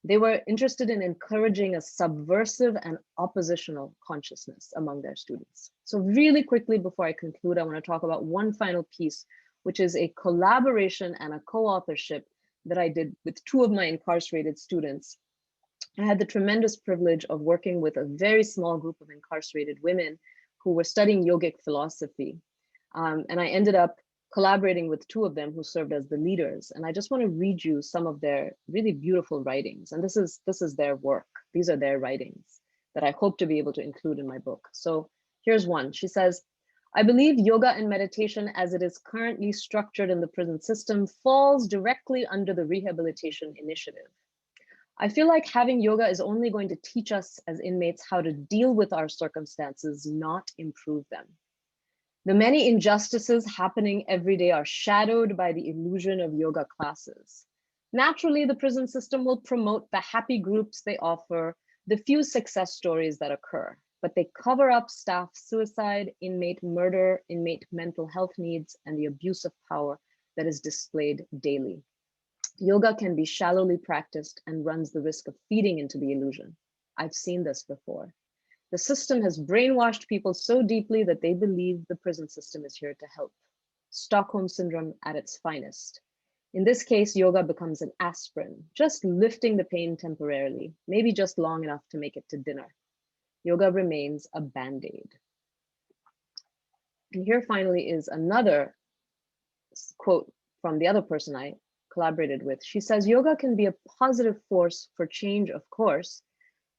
They were interested in encouraging a subversive and oppositional consciousness among their students. So really quickly before I conclude, I want to talk about one final piece, which is a collaboration and a co-authorship that I did with two of my incarcerated students. I had the tremendous privilege of working with a very small group of incarcerated women who were studying yogic philosophy. And I ended up collaborating with two of them who served as the leaders. And I just want to read you some of their really beautiful writings. And this is their work. These are their writings that I hope to be able to include in my book. So here's one. She says, I believe yoga and meditation as it is currently structured in the prison system falls directly under the rehabilitation initiative. I feel like having yoga is only going to teach us as inmates how to deal with our circumstances, not improve them. The many injustices happening every day are shadowed by the illusion of yoga classes. Naturally, the prison system will promote the happy groups they offer, the few success stories that occur, but they cover up staff suicide, inmate murder, inmate mental health needs, and the abuse of power that is displayed daily. Yoga can be shallowly practiced and runs the risk of feeding into the illusion. I've seen this before. The system has brainwashed people so deeply that they believe the prison system is here to help. Stockholm syndrome at its finest. In this case, yoga becomes an aspirin, just lifting the pain temporarily, maybe just long enough to make it to dinner. Yoga remains a band-aid. And here finally is another quote from the other person I collaborated with. She says, yoga can be a positive force for change, of course,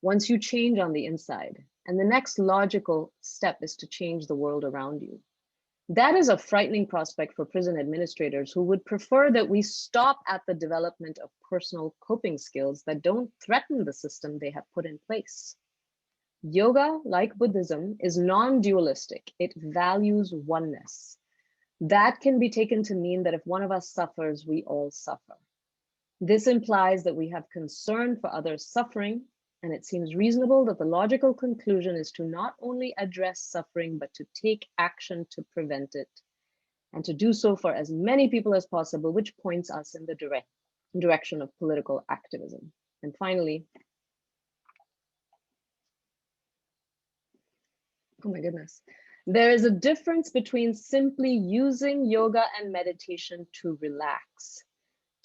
once you change on the inside. And the next logical step is to change the world around you. That is a frightening prospect for prison administrators who would prefer that we stop at the development of personal coping skills that don't threaten the system they have put in place. Yoga, like Buddhism, is non-dualistic. It values oneness. That can be taken to mean that if one of us suffers, we all suffer. This implies that we have concern for others' suffering, and it seems reasonable that the logical conclusion is to not only address suffering, but to take action to prevent it, and to do so for as many people as possible, which points us in the direction of political activism. And finally, oh my goodness. There is a difference between simply using yoga and meditation to relax,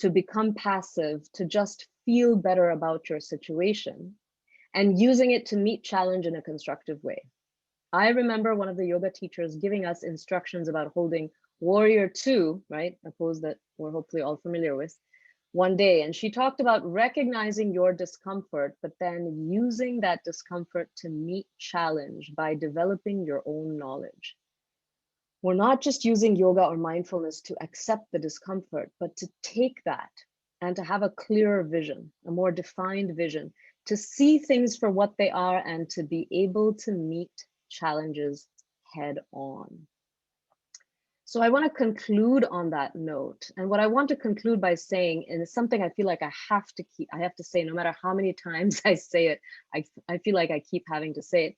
to become passive, to just feel better about your situation, and using it to meet challenge in a constructive way. I remember one of the yoga teachers giving us instructions about holding warrior two, right? A pose that we're hopefully all familiar with, one day. And she talked about recognizing your discomfort, but then using that discomfort to meet challenge by developing your own knowledge. We're not just using yoga or mindfulness to accept the discomfort, but to take that and to have a clearer vision, a more defined vision, to see things for what they are and to be able to meet challenges head on. So I want to conclude on that note. And what I want to conclude by saying, and it's something I feel like I have to say, no matter how many times I say it, I feel like I keep having to say it.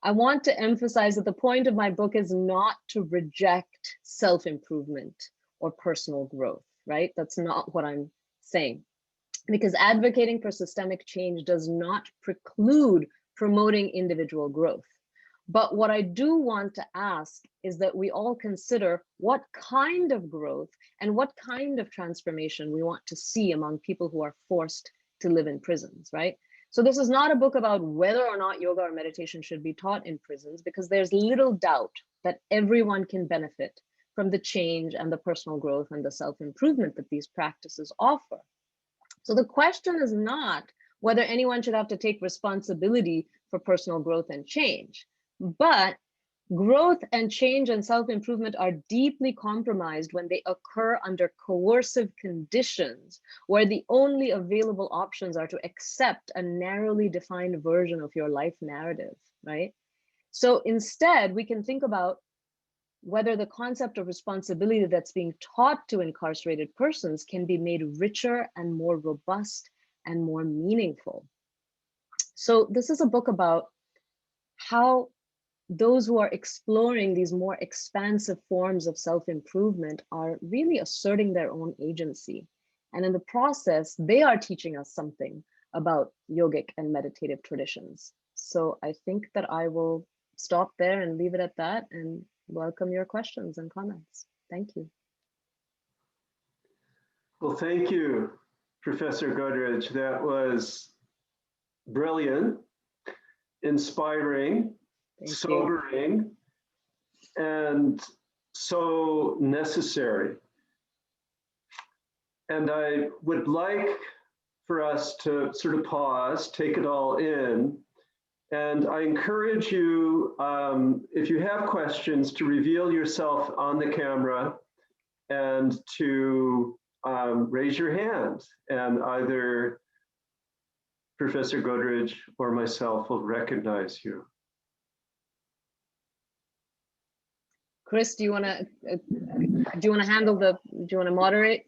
I want to emphasize that the point of my book is not to reject self-improvement or personal growth, right? That's not what I'm saying. Because advocating for systemic change does not preclude promoting individual growth. But what I do want to ask is that we all consider what kind of growth and what kind of transformation we want to see among people who are forced to live in prisons, right? So this is not a book about whether or not yoga or meditation should be taught in prisons, because there's little doubt that everyone can benefit from the change and the personal growth and the self-improvement that these practices offer. So the question is not whether anyone should have to take responsibility for personal growth and change, but Growth and change and self-improvement are deeply compromised when they occur under coercive conditions, where the only available options are to accept a narrowly defined version of your life narrative, right? So instead, we can think about whether the concept of responsibility that's being taught to incarcerated persons can be made richer and more robust and more meaningful. So this is a book about how those who are exploring these more expansive forms of self-improvement are really asserting their own agency. And in the process, they are teaching us something about yogic and meditative traditions. So I think that I will stop there and leave it at that and welcome your questions and comments. Thank you. Well, thank you, Professor Godrej. That was brilliant, inspiring, sobering, and so necessary. And I would like for us to sort of pause, take it all in. And I encourage you, if you have questions, to reveal yourself on the camera and to raise your hand. And either Professor Godrej or myself will recognize you. Chris, do you want to handle the? Do you want to moderate?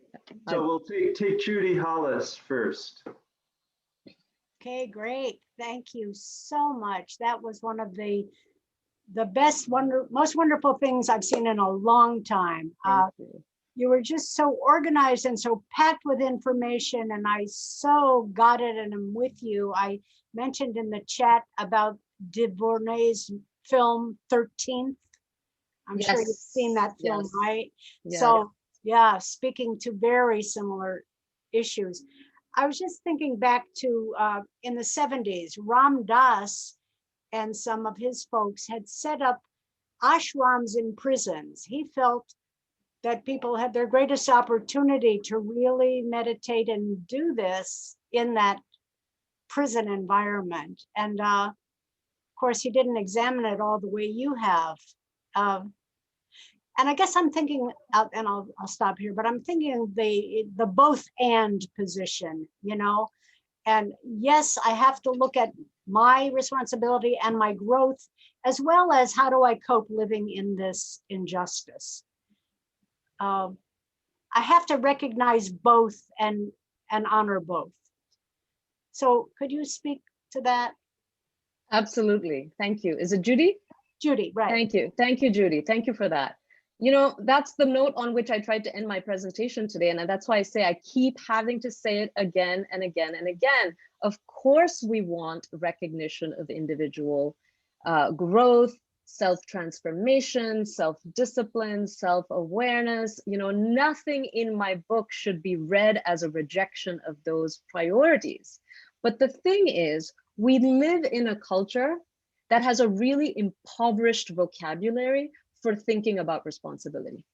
So we'll take Judy Hollis first. Okay, great. Thank you so much. That was one of the best, most wonderful things I've seen in a long time. You were just so organized and so packed with information, and I so got it and I'm with you. I mentioned in the chat about Duvernay's film 13th. I'm sure you've seen that film, right? Yeah. So yeah, speaking to very similar issues. I was just thinking back to in the 70s, Ram Dass and some of his folks had set up ashrams in prisons. He felt that people had their greatest opportunity to really meditate and do this in that prison environment. And of course, he didn't examine it all the way you have. And I guess I'm thinking, and I'll stop here, but I'm thinking the both and position, you know, and yes, I have to look at my responsibility and my growth, as well as how do I cope living in this injustice. I have to recognize both and honor both. So could you speak to that? Absolutely. Thank you. Is it Judy? Judy, right. Thank you. Thank you, Judy. Thank you for that. You know, that's the note on which I tried to end my presentation today. And that's why I say I keep having to say it again and again and again. Of course, we want recognition of individual growth, self-transformation, self-discipline, self-awareness. You know, nothing in my book should be read as a rejection of those priorities. But the thing is, we live in a culture that has a really impoverished vocabulary for thinking about responsibility,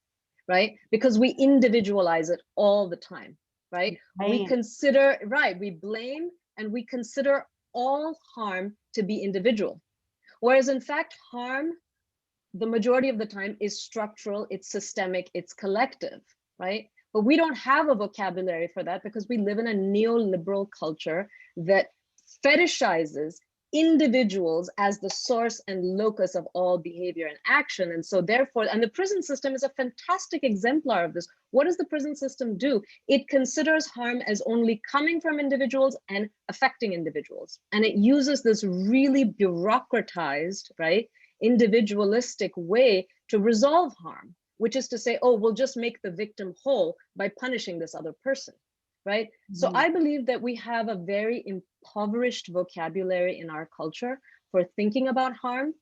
right? Because we individualize it all the time, right? We consider, we blame and we consider all harm to be individual. Whereas in fact, harm, the majority of the time is structural, it's systemic, it's collective, right? But we don't have a vocabulary for that because we live in a neoliberal culture that fetishizes individuals as the source and locus of all behavior and action. And so therefore, and the prison system is a fantastic exemplar of this. What does the prison system do? It considers harm as only coming from individuals and affecting individuals. And it uses this really bureaucratized, right, individualistic way to resolve harm, which is to say, oh, we'll just make the victim whole by punishing this other person. Right? So I believe that we have a very impoverished vocabulary in our culture for thinking about harm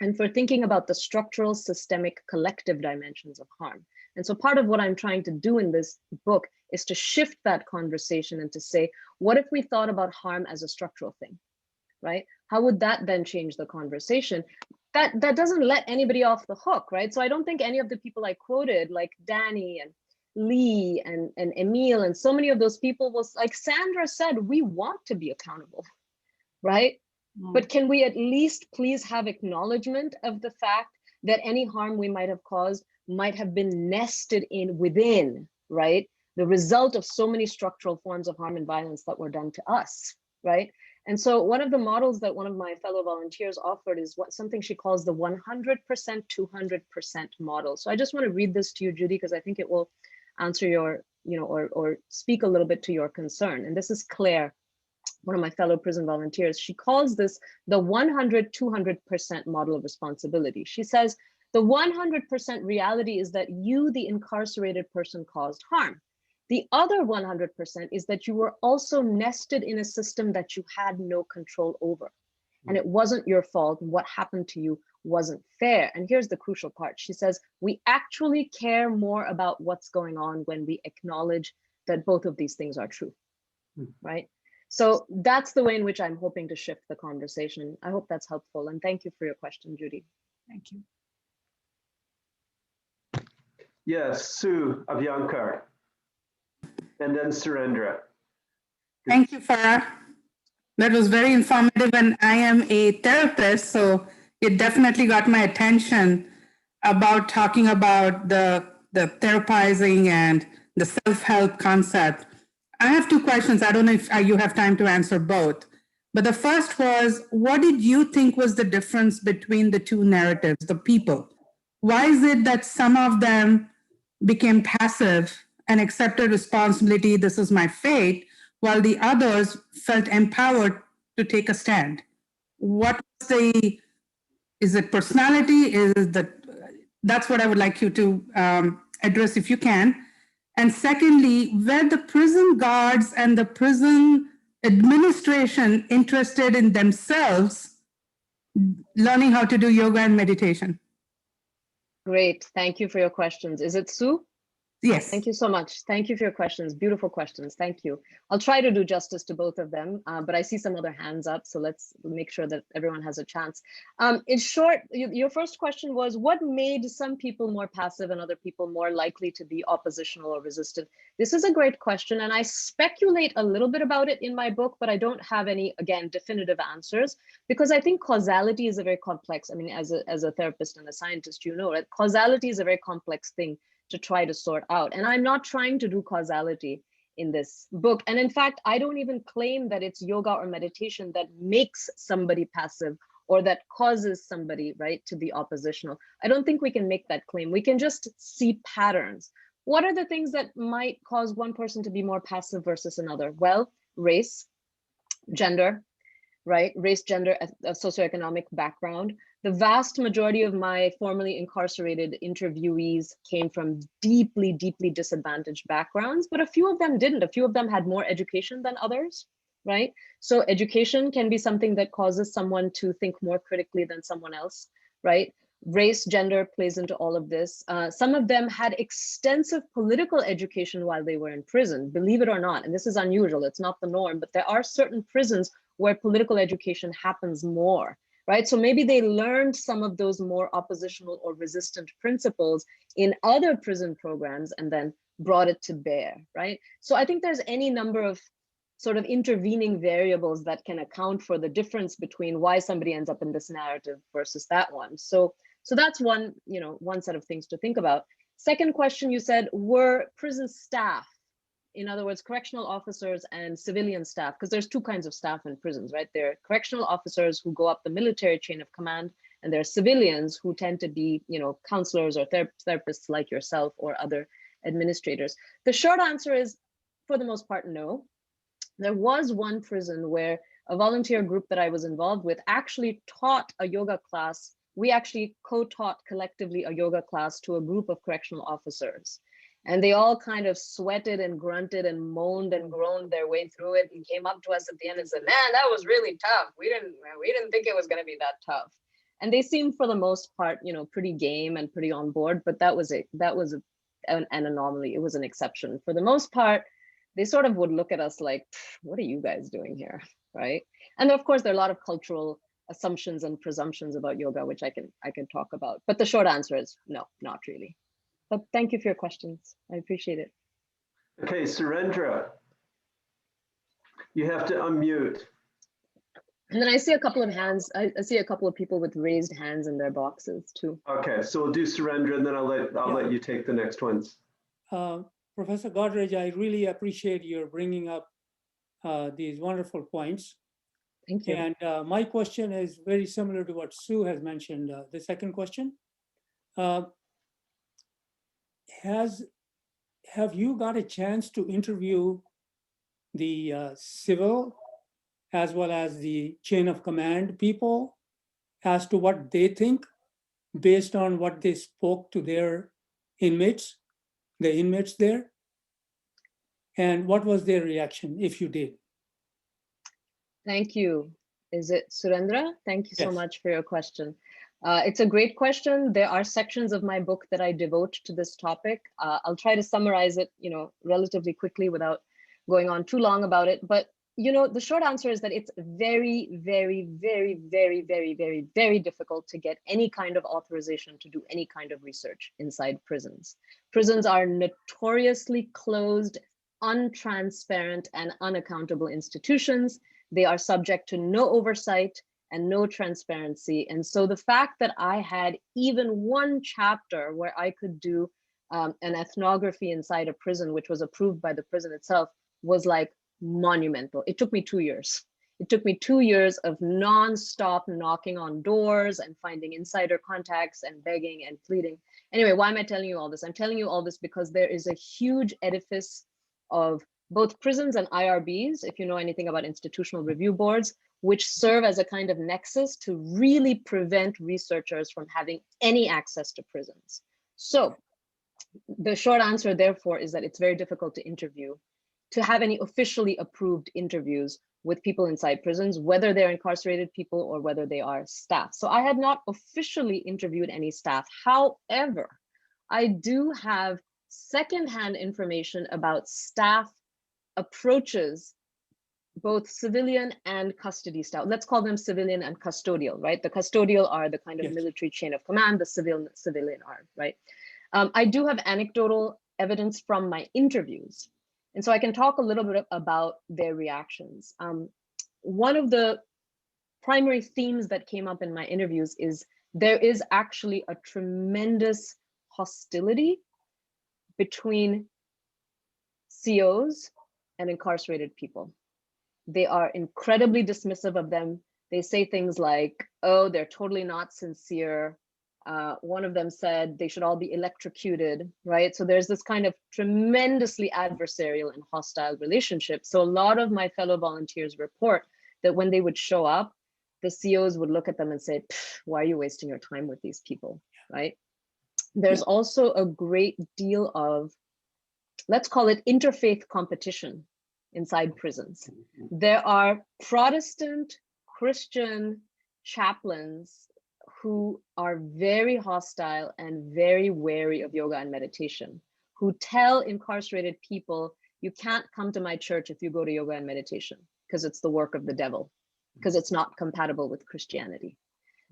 and for thinking about the structural, systemic, collective dimensions of harm. And so part of what I'm trying to do in this book is to shift that conversation and to say, what if we thought about harm as a structural thing, right? How would that then change the conversation? That doesn't let anybody off the hook, right? So I don't think any of the people I quoted, like Danny and Lee and Emil and so many of those people was like Sandra said, we want to be accountable, right? But can we at least please have acknowledgement of the fact that any harm we might have caused might have been nested in within, right? The result of so many structural forms of harm and violence that were done to us, right? And so one of the models that one of my fellow volunteers offered is something she calls the 100%, 200% model. So I just want to read this to you, Judy, because I think it will answer your, or speak a little bit to your concern. And this is Claire, one of my fellow prison volunteers. She calls this the 100, 200% model of responsibility. She says, the 100% reality is that you, the incarcerated person, caused harm. The other 100% is that you were also nested in a system that you had no control over. And it wasn't your fault. What happened to you wasn't fair. And here's the crucial part. She says, we actually care more about what's going on when we acknowledge that both of these things are true, right? So that's the way in which I'm hoping to shift the conversation. I hope that's helpful. And thank you for your question, Judy. Thank you. Yes, Sue Avyankar, and then Surendra. Thank you, Farah. That was very informative, and I am a therapist, so it definitely got my attention about talking about the therapizing and the self-help concept. I have two questions. I don't know if you have time to answer both. But the first was, what did you think was the difference between the two narratives, the people? Why is it that some of them became passive and accepted responsibility, this is my fate, while the others felt empowered to take a stand? Is it personality? That's what I would like you to address if you can. And secondly, were the prison guards and the prison administration interested in themselves learning how to do yoga and meditation? Great, thank you for your questions. Is it Sue? Yes. Thank you so much. Thank you for your questions. Beautiful questions. Thank you. I'll try to do justice to both of them, but I see some other hands up, so let's make sure that everyone has a chance. In short, your first question was, what made some people more passive and other people more likely to be oppositional or resistant? This is a great question, and I speculate a little bit about it in my book, but I don't have any, again, definitive answers, because I think causality is a very complex, I mean, as a therapist and a scientist, you know, right? Causality is a very complex thing to try to sort out. And I'm not trying to do causality in this book. And in fact, I don't even claim that it's yoga or meditation that makes somebody passive or that causes somebody, right, to be oppositional. I don't think we can make that claim. We can just see patterns. What are the things that might cause one person to be more passive versus another? Well, race, gender, right? Race, gender, socioeconomic background. The vast majority of my formerly incarcerated interviewees came from deeply, deeply disadvantaged backgrounds, but a few of them didn't. A few of them had more education than others, right? So education can be something that causes someone to think more critically than someone else, right? Race, gender plays into all of this. Some of them had extensive political education while they were in prison, believe it or not. And this is unusual, it's not the norm, but there are certain prisons where political education happens more, right? So maybe they learned some of those more oppositional or resistant principles in other prison programs and then brought it to bear, right? So I think there's any number of sort of intervening variables that can account for the difference between why somebody ends up in this narrative versus that one. So that's one, one set of things to think about. Second question, you said, were prison staff, in other words, correctional officers and civilian staff, because there's two kinds of staff in prisons, right? There are correctional officers who go up the military chain of command, and there are civilians who tend to be, counselors or therapists like yourself or other administrators. The short answer is, for the most part, no. There was one prison where a volunteer group that I was involved with actually taught a yoga class. We actually co-taught collectively a yoga class to a group of correctional officers. And they all kind of sweated and grunted and moaned and groaned their way through it and came up to us at the end and said, man, that was really tough. We didn't think it was going to be that tough. And they seemed, for the most part, pretty game and pretty on board, but that was an anomaly. It was an exception. For the most part, they sort of would look at us like, what are you guys doing here, right? And of course, there are a lot of cultural assumptions and presumptions about yoga, which I can talk about. But the short answer is no, not really. But thank you for your questions. I appreciate it. Okay, Surendra, you have to unmute. And then I see a couple of hands. I see a couple of people with raised hands in their boxes too. Okay, so we'll do Surendra, and then I'll let you take the next ones. Professor Godrej, I really appreciate your bringing up these wonderful points. Thank you. And my question is very similar to what Sue has mentioned. The second question, have you got a chance to interview the civil as well as the chain of command people as to what they think based on what they spoke to their inmates, the inmates there? And what was their reaction, if you did? Thank you. Is it Surendra? Thank you so Yes. much for your question. It's a great question. There are sections of my book that I devote to this topic. I'll try to summarize it, relatively quickly without going on too long about it. But the short answer is that it's very, very, very, very, very, very, very difficult to get any kind of authorization to do any kind of research inside prisons. Prisons are notoriously closed, untransparent, and unaccountable institutions. They are subject to no oversight and no transparency. And so the fact that I had even one chapter where I could do an ethnography inside a prison, which was approved by the prison itself, was like monumental. It took me 2 years. It took me 2 years of nonstop knocking on doors and finding insider contacts and begging and pleading. Anyway, why am I telling you all this? I'm telling you all this because there is a huge edifice of both prisons and IRBs, if you know anything about institutional review boards, which serve as a kind of nexus to really prevent researchers from having any access to prisons. So the short answer, therefore, is that it's very difficult to have any officially approved interviews with people inside prisons, whether they're incarcerated people or whether they are staff. So I had not officially interviewed any staff. However, I do have secondhand information about staff approaches, both civilian and custody style. Let's call them civilian and custodial, right? The custodial are the kind of Yes. military chain of command, the civilian are, right? I do have anecdotal evidence from my interviews. And so I can talk a little bit about their reactions. One of the primary themes that came up in my interviews is there is actually a tremendous hostility between COs and incarcerated people. They are incredibly dismissive of them. They say things like, oh, they're totally not sincere. One of them said they should all be electrocuted, right? So there's this kind of tremendously adversarial and hostile relationship. So a lot of my fellow volunteers report that when they would show up, the COs would look at them and say, why are you wasting your time with these people, right? There's also a great deal of, let's call it interfaith competition inside prisons. There are Protestant Christian chaplains who are very hostile and very wary of yoga and meditation, who tell incarcerated people, you can't come to my church if you go to yoga and meditation because it's the work of the devil, because it's not compatible with Christianity.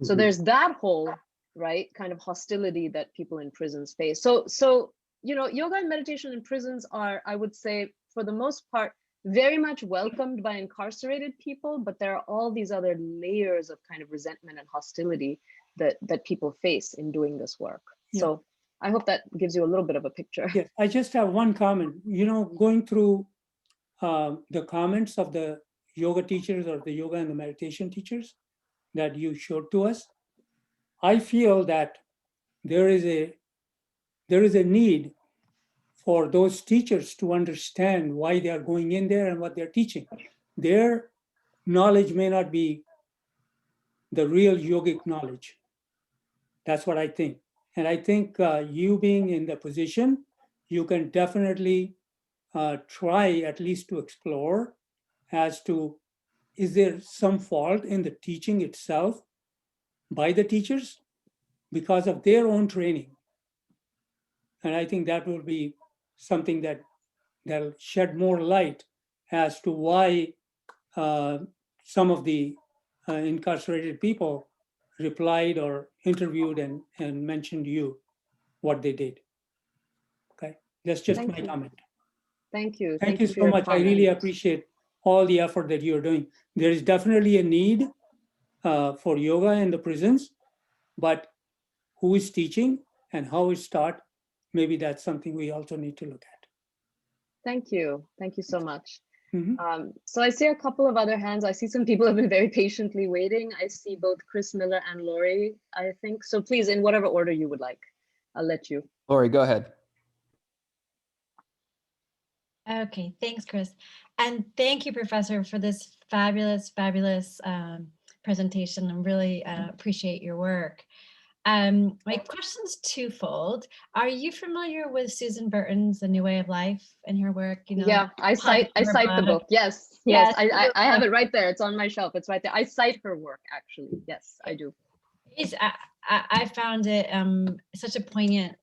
So there's that whole, right, kind of hostility that people in prisons face. So yoga and meditation in prisons are, I would say, for the most part, very much welcomed by incarcerated people, but there are all these other layers of kind of resentment and hostility that people face in doing this work. Yeah. So I hope that gives you a little bit of a picture. Yes, I just have one comment. Going through the comments of the yoga teachers or the yoga and the meditation teachers that you showed to us, I feel that there is a need for those teachers to understand why they are going in there and what they're teaching. Their knowledge may not be the real yogic knowledge. That's what I think. And I think you being in the position, you can definitely try at least to explore as to, is there some fault in the teaching itself by the teachers because of their own training? And I think that will be something that'll shed more light as to why some of the incarcerated people replied or interviewed and mentioned what they did. Okay, that's just my comment. Thank you. Thank you for so your much. I really comments. appreciate all the effort that you're doing. There is definitely a need for yoga in the prisons, but who is teaching and how it's taught, maybe that's something we also need to look at. Thank you. Thank you so much. Mm-hmm. So I see a couple of other hands. I see some people have been very patiently waiting. I see both Chris Miller and Lori, I think. So please, in whatever order you would like, I'll let you. Lori, go ahead. Okay, thanks, Chris. And thank you, Professor, for this fabulous presentation. I really appreciate your work. My question's twofold. Are you familiar with Susan Burton's The New Way of Life and her work? You know, yeah, I cite the book. Yes, I have it right there. It's on my shelf. It's right there. I cite her work, actually. Yes, I do. I found it such a poignant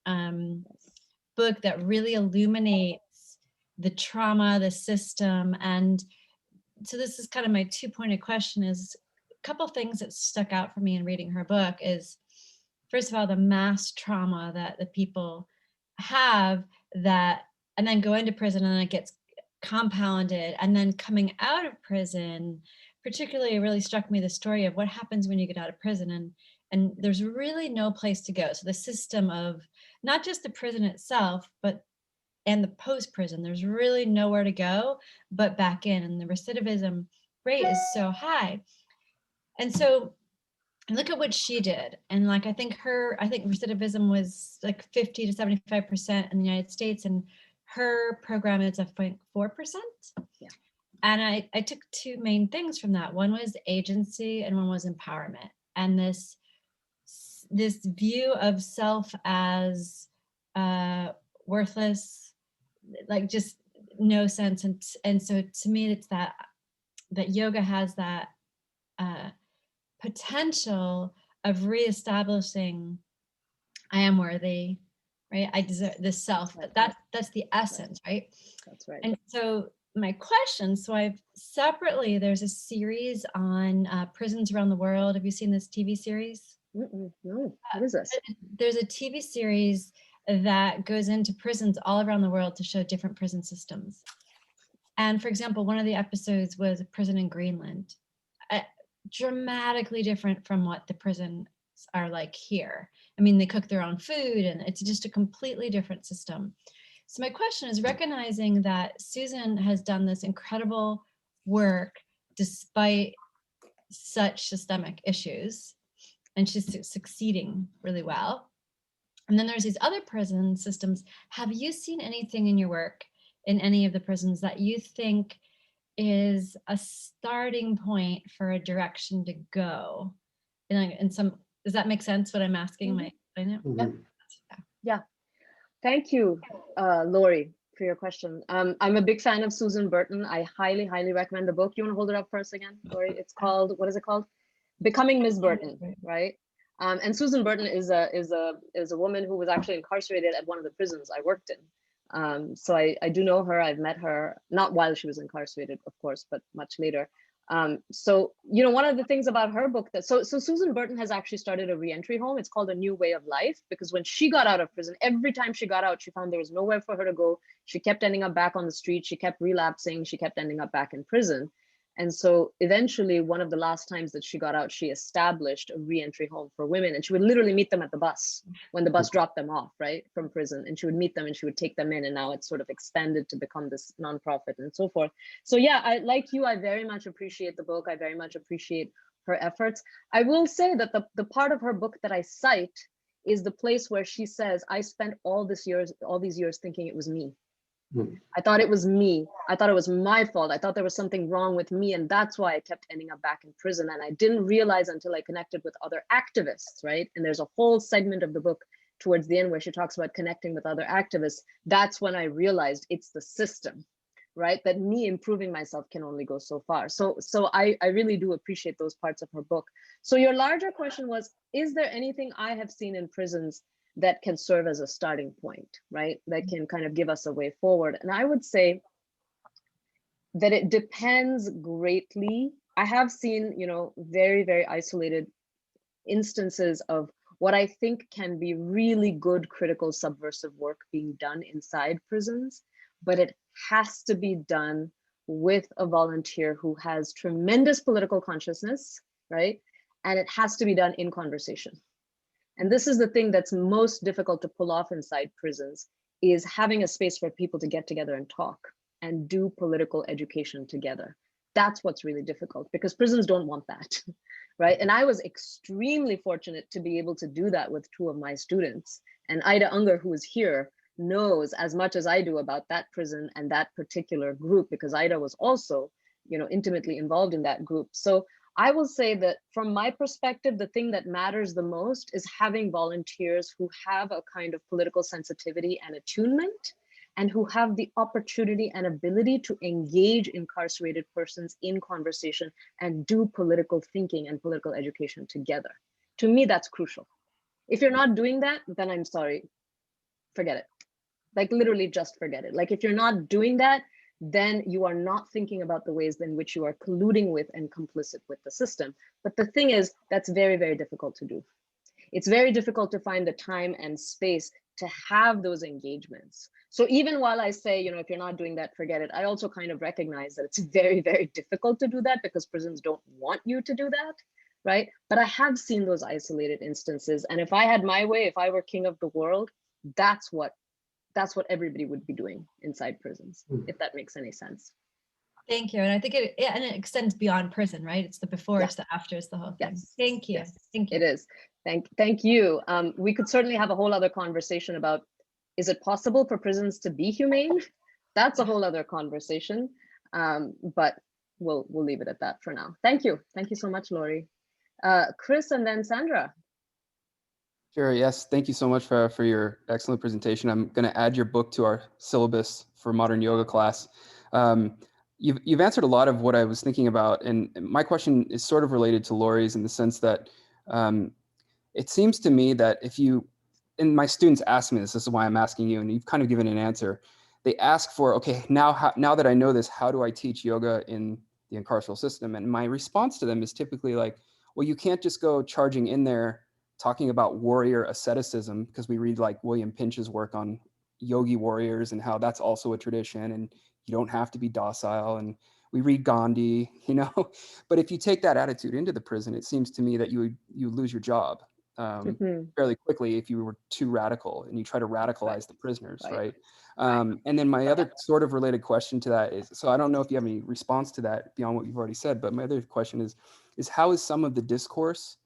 book that really illuminates the trauma, the system. And so this is kind of my two-pointed question is a couple of things that stuck out for me in reading her book is, first of all, the mass trauma that the people have that, and then go into prison and then it gets compounded. And then coming out of prison, particularly it really struck me the story of what happens when you get out of prison and there's really no place to go. So the system of not just the prison itself, but and the post-prison, there's really nowhere to go but back in, and the recidivism rate is so high. And so look at what she did. And like, I think recidivism was like 50 to 75% in the United States, and her program is 4%. Yeah. And I took two main things from that. One was agency and one was empowerment. And this view of self as worthless, like just no sense. And so to me, it's that yoga has that potential of reestablishing I am worthy, right? I deserve this self. That's the essence, right? That's right. And so my question, so there's a series on prisons around the world. Have you seen this TV series? No, what is this? There's a TV series that goes into prisons all around the world to show different prison systems. And for example, one of the episodes was a prison in Greenland, dramatically different from what the prisons are like here. I mean, they cook their own food and it's just a completely different system. So my question is, recognizing that Susan has done this incredible work despite such systemic issues, and she's succeeding really well. And then there's these other prison systems. Have you seen anything in your work in any of the prisons that you think is a starting point for a direction to go? And does that make sense what I'm asking? Am I explaining it? Yeah. Thank you, Lori, for your question. I'm a big fan of Susan Burton. I highly, highly recommend the book. You want to hold it up for us again, Lori? It's called, what is it called? Becoming Ms. Burton, right? And Susan Burton is a woman who was actually incarcerated at one of the prisons I worked in. So I do know her. I've met her, not while she was incarcerated, of course, but much later. So, you know, one of the things about her book so Susan Burton has actually started a reentry home. It's called A New Way of Life, because when she got out of prison, every time she got out, she found there was nowhere for her to go. She kept ending up back on the street. She kept relapsing. She kept ending up back in prison. And so eventually, one of the last times that she got out, she established a reentry home for women, and she would literally meet them at the bus when the bus dropped them off, right, from prison, and she would meet them and she would take them in, and now it's sort of expanded to become this nonprofit and so forth. So yeah, like you, I very much appreciate the book. I very much appreciate her efforts. I will say that the part of her book that I cite is the place where she says, I spent all these years thinking it was me. I thought it was me. I thought it was my fault. I thought there was something wrong with me. And that's why I kept ending up back in prison. And I didn't realize until I connected with other activists, right? And there's a whole segment of the book towards the end where she talks about connecting with other activists. That's when I realized it's the system, right? That me improving myself can only go so far. So I really do appreciate those parts of her book. So your larger question was, is there anything I have seen in prisons that can serve as a starting point, right? That can kind of give us a way forward. And I would say that it depends greatly. I have seen, you know, very, very isolated instances of what I think can be really good critical subversive work being done inside prisons, but it has to be done with a volunteer who has tremendous political consciousness, right? And it has to be done in conversation. And this is the thing that's most difficult to pull off inside prisons, is having a space for people to get together and talk and do political education together. That's what's really difficult, because prisons don't want that, right? And I was extremely fortunate to be able to do that with two of my students. And Ida Unger, who is here, knows as much as I do about that prison and that particular group, because Ida was also, intimately involved in that group. So I will say that from my perspective, the thing that matters the most is having volunteers who have a kind of political sensitivity and attunement, and who have the opportunity and ability to engage incarcerated persons in conversation and do political thinking and political education together. To me, that's crucial. If you're not doing that, then I'm sorry, forget it. Like literally just forget it. Like if you're not doing that, then you are not thinking about the ways in which you are colluding with and complicit with the system. But the thing is, that's very, very difficult to do. It's very difficult to find the time and space to have those engagements. So even while I say, if you're not doing that, forget it, I also kind of recognize that it's very, very difficult to do that, because prisons don't want you to do that, right? But I have seen those isolated instances. And if I had my way, if I were king of the world, that's what everybody would be doing inside prisons, if that makes any sense. Thank you. And I think it extends beyond prison, right? It's the before, it's the after, it's the whole thing. Yes. Thank you. Yes. Thank you. It is. Thank you. We could certainly have a whole other conversation about, is it possible for prisons to be humane? That's a whole other conversation. But we'll leave it at that for now. Thank you. Thank you so much, Lori. Chris and then Sandra. Sure, yes. Thank you so much for your excellent presentation. I'm going to add your book to our syllabus for modern yoga class. You've answered a lot of what I was thinking about, and my question is sort of related to Lori's in the sense that it seems to me that and my students ask me this is why I'm asking you, and you've kind of given an answer. They ask for, okay, now that I know this, how do I teach yoga in the incarceral system? And my response to them is typically like, well, you can't just go charging in there talking about warrior asceticism, because we read like William Pinch's work on yogi warriors and how that's also a tradition and you don't have to be docile. And we read Gandhi, but if you take that attitude into the prison, it seems to me that you lose your job fairly quickly if you were too radical and you try to radicalize the prisoners, right? And then my other sort of related question to that is, so I don't know if you have any response to that beyond what you've already said, but my other question is how is some of the discourse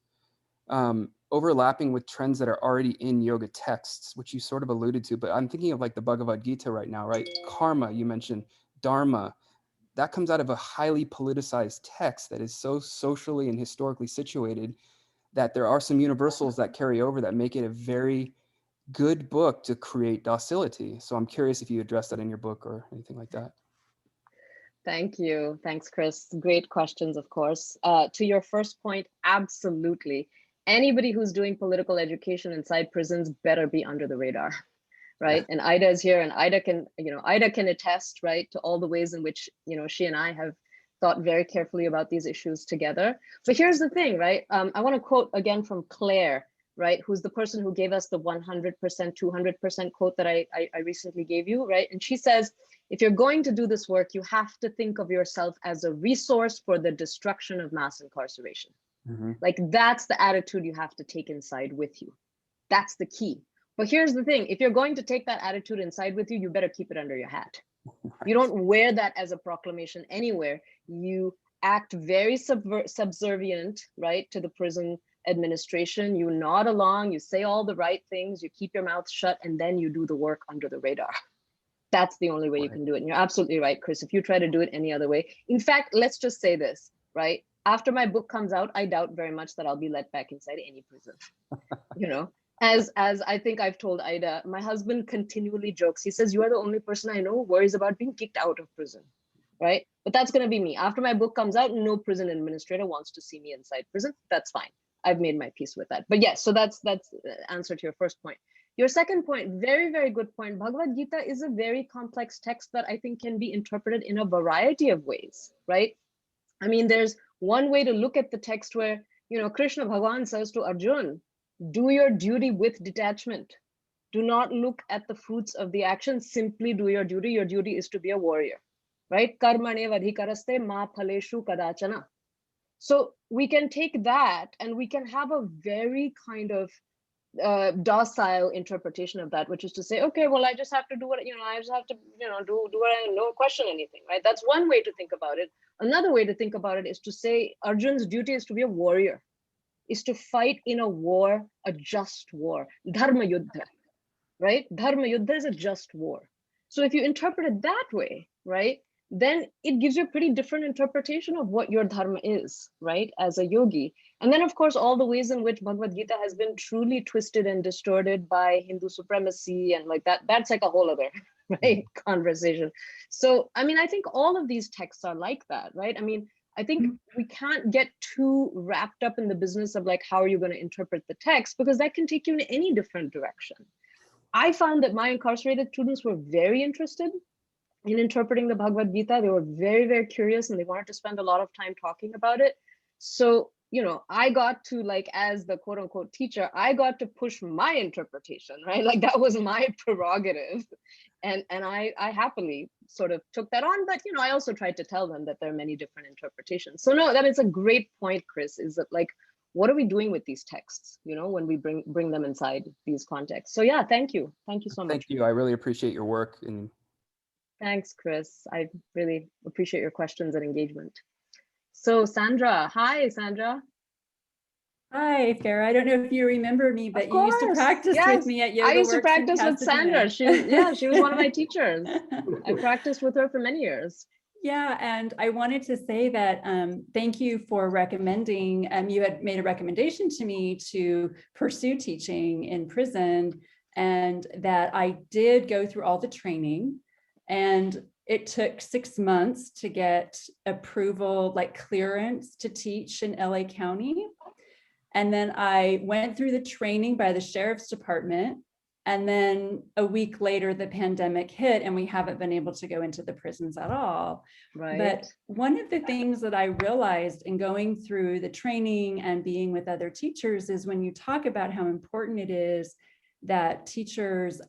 overlapping with trends that are already in yoga texts, which you sort of alluded to, but I'm thinking of like the Bhagavad Gita right now, right? Karma, you mentioned, dharma, that comes out of a highly politicized text that is so socially and historically situated that there are some universals that carry over that make it a very good book to create docility. So I'm curious if you address that in your book or anything like that. Thank you. Thanks, Chris. Great questions, of course. To your first point, absolutely. Anybody who's doing political education inside prisons better be under the radar, right? And Ida is here, and Ida can attest, right, to all the ways in which, she and I have thought very carefully about these issues together. But here's the thing, right? I want to quote again from Claire, right, who's the person who gave us the 100%, 200% quote that I recently gave you, right? And she says, if you're going to do this work, you have to think of yourself as a resource for the destruction of mass incarceration. Like that's the attitude you have to take inside with you. That's the key. But here's the thing, if you're going to take that attitude inside with you, you better keep it under your hat. You don't wear that as a proclamation anywhere. You act very subservient, right, to the prison administration. You nod along, you say all the right things, you keep your mouth shut, and then you do the work under the radar. That's the only way you can do it. And you're absolutely right, Chris. If you try to do it any other way, in fact, let's just say this, right? After my book comes out, I doubt very much that I'll be let back inside any prison. As I think I've told Ida, my husband continually jokes. He says, you are the only person I know who worries about being kicked out of prison, right? But that's going to be me. After my book comes out, no prison administrator wants to see me inside prison. That's fine. I've made my peace with that. But yes, so that's the answer to your first point. Your second point, very, very good point. Bhagavad Gita is a very complex text that I think can be interpreted in a variety of ways, right? I mean, there's one way to look at the text where, Krishna Bhagavan says to Arjun, do your duty with detachment. Do not look at the fruits of the action, simply do your duty. Your duty is to be a warrior, right? Karmane vadhikaraste ma phaleshu kadachana. So we can take that and we can have a very kind of docile interpretation of that, which is to say, okay, well, I just have to do what, I just have to, do what I know, question anything, right? That's one way to think about it. Another way to think about it is to say Arjun's duty is to be a warrior, is to fight in a war, a just war, dharma yuddha, right? Dharma yuddha is a just war. So if you interpret it that way, right, then it gives you a pretty different interpretation of what your dharma is, right, as a yogi. And then, of course, all the ways in which Bhagavad Gita has been truly twisted and distorted by Hindu supremacy and like that, that's like a whole other, right, conversation. So, I mean, I think all of these texts are like that, right? I mean, I think we can't get too wrapped up in the business of like, how are you going to interpret the text? Because that can take you in any different direction. I found that my incarcerated students were very interested in interpreting the Bhagavad Gita. They were very, very curious and they wanted to spend a lot of time talking about it. So, I got to, like, as the quote unquote teacher, I got to push my interpretation, right? Like that was my prerogative. And I happily sort of took that on, but, I also tried to tell them that there are many different interpretations. So no, that is a great point, Chris, is that like, what are we doing with these texts, when we bring them inside these contexts? So yeah, thank you. Thank you so much. Thank you. I really appreciate your work. And thanks, Chris. I really appreciate your questions and engagement. So Sandra, hi, Sandra. Hi, Farah. I don't know if you remember me, but you used to practice with me at Yoga I used to Works in practice with Sandra. Pasadena. She was one of my teachers. I practiced with her for many years. Yeah, and I wanted to say that thank you for recommending, you had made a recommendation to me to pursue teaching in prison, and that I did go through all the training, and it took 6 months to get approval, like clearance to teach in LA County. And then I went through the training by the sheriff's department. And then a week later, the pandemic hit and we haven't been able to go into the prisons at all. Right. But one of the things that I realized in going through the training and being with other teachers is when you talk about how important it is that teachers,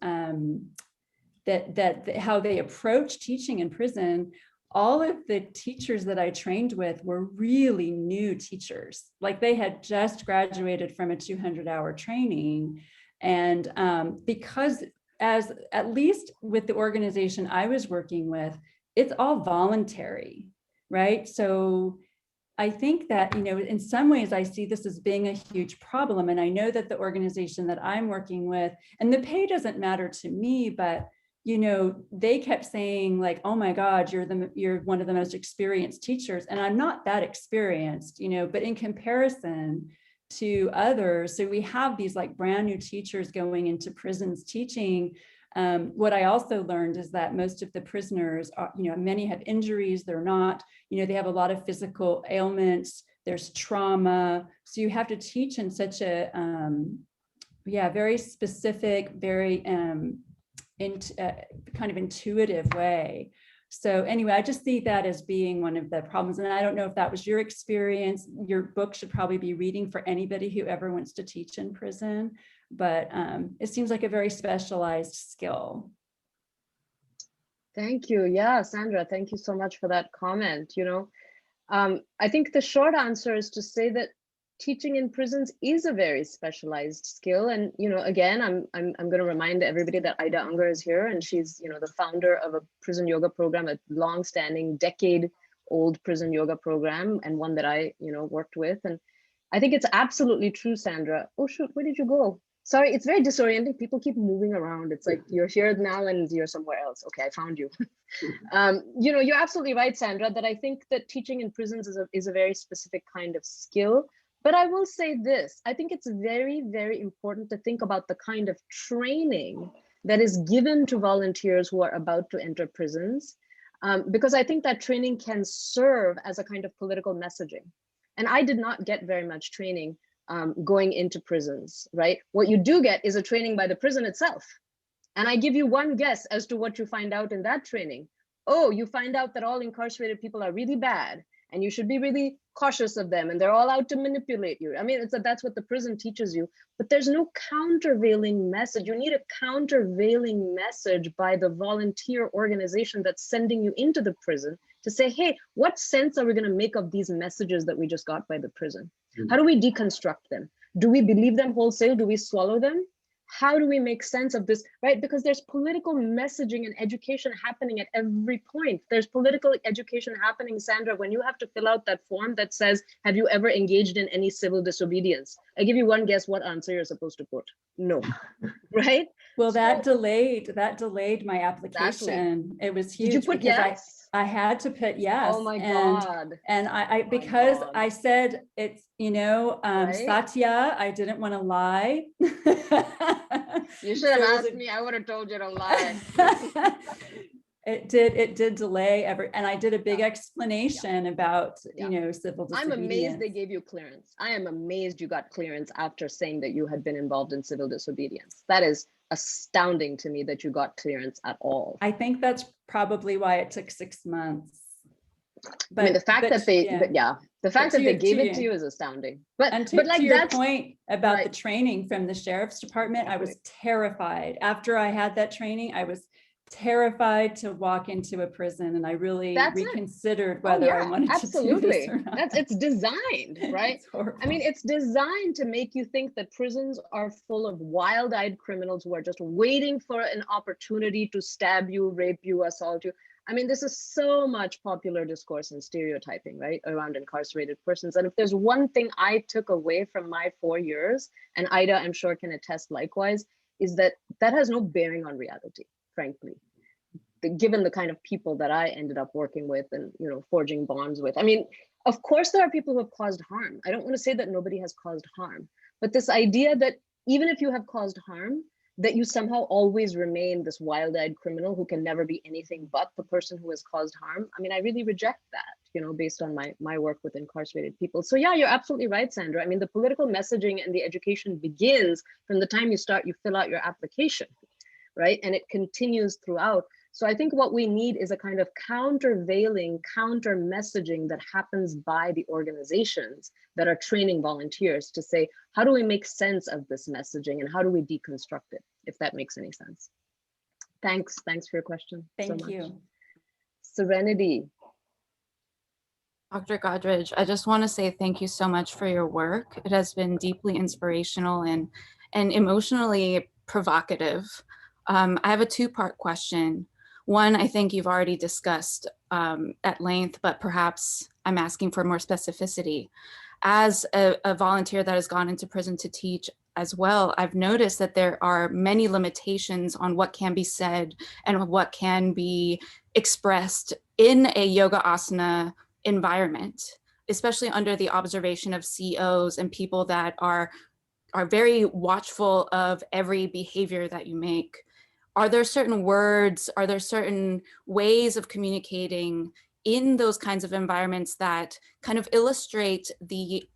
that how they approach teaching in prison, all of the teachers that I trained with were really new teachers. Like they had just graduated from a 200-hour training. And because at least with the organization I was working with, it's all voluntary, right? So I think that, in some ways I see this as being a huge problem. And I know that the organization that I'm working with, and the pay doesn't matter to me, but they kept saying like, oh my God, you're one of the most experienced teachers. And I'm not that experienced, but in comparison to others. So we have these like brand new teachers going into prisons teaching. What I also learned is that most of the prisoners are, many have injuries. They're not, they have a lot of physical ailments. There's trauma. So you have to teach in such a, very specific, very kind of intuitive way. So anyway, I just see that as being one of the problems. And I don't know if that was your experience. Your book should probably be reading for anybody who ever wants to teach in prison, but it seems like a very specialized skill. Thank you. Yeah, Sandra, thank you so much for that comment. I think the short answer is to say that teaching in prisons is a very specialized skill. And, again, I'm going to remind everybody that Ida Unger is here, and she's, the founder of a prison yoga program, a long-standing, decade-old prison yoga program, and one that I, worked with. And I think it's absolutely true, Sandra. Oh, shoot, where did you go? Sorry, it's very disorienting. People keep moving around. It's like you're here now and you're somewhere else. Okay, I found you. You're absolutely right, Sandra, that I think that teaching in prisons is a very specific kind of skill. But I will say this, I think it's very, very important to think about the kind of training that is given to volunteers who are about to enter prisons, because I think that training can serve as a kind of political messaging. And I did not get very much training going into prisons, right? What you do get is a training by the prison itself. And I give you one guess as to what you find out in that training. Oh, you find out that all incarcerated people are really bad. and you should be really cautious of them, and they're all out to manipulate you. I mean, that's what the prison teaches you, but there's no countervailing message. You need a countervailing message by the volunteer organization that's sending you into the prison to say, hey, what sense are we going to make of these messages that we just got by the prison? How do we deconstruct them? Do we believe them wholesale? Do we swallow them? How do we make sense of this, right? Because there's political messaging and education happening at every point. There's political education happening, Sandra, when you have to fill out that form that says, have you ever engaged in any civil disobedience? I give you one guess what answer you're supposed to put. No, right? Well, that delayed my application. Exactly. It was huge. Did you put yes? I had to put yes. Oh my God. And I Oh because God. I said it's, Right? Satya, I didn't want to lie. You should have asked me. I would have told you to lie. It did delay and I did a big explanation about, civil disobedience. I'm amazed they gave you clearance. I am amazed you got clearance after saying that you had been involved in civil disobedience. That is astounding to me that you got clearance at all. I think that's probably why it took 6 months. But I mean, the fact that they gave it to you is astounding. But like to your that's point about right. the training from the sheriff's department, I was terrified. After I had that training, I was terrified to walk into a prison, and I really reconsidered whether I wanted to do this or not. It's designed, right? I mean, it's designed to make you think that prisons are full of wild-eyed criminals who are just waiting for an opportunity to stab you, rape you, assault you. I mean, this is so much popular discourse and stereotyping, right, around incarcerated persons. And if there's one thing I took away from my 4 years, and Ida, I'm sure, can attest likewise, is that has no bearing on reality, frankly, given the kind of people that I ended up working with and, forging bonds with. I mean, of course, there are people who have caused harm. I don't want to say that nobody has caused harm, but this idea that even if you have caused harm, that you somehow always remain this wild-eyed criminal who can never be anything but the person who has caused harm. I mean, I really reject that, based on my work with incarcerated people. So yeah, you're absolutely right, Sandra. I mean, the political messaging and the education begins from the time you fill out your application, right? And it continues throughout. So I think what we need is a kind of countervailing, counter messaging that happens by the organizations that are training volunteers to say, how do we make sense of this messaging and how do we deconstruct it, if that makes any sense? Thanks for your question. Thank you. Serenity. Dr. Godrej, I just want to say thank you so much for your work. It has been deeply inspirational and emotionally provocative. I have a two-part question. One, I think you've already discussed at length, but perhaps I'm asking for more specificity. As a volunteer that has gone into prison to teach as well, I've noticed that there are many limitations on what can be said and what can be expressed in a yoga asana environment, especially under the observation of COs and people that are very watchful of every behavior that you make. Are there certain words, are there certain ways of communicating in those kinds of environments that kind of illustrate the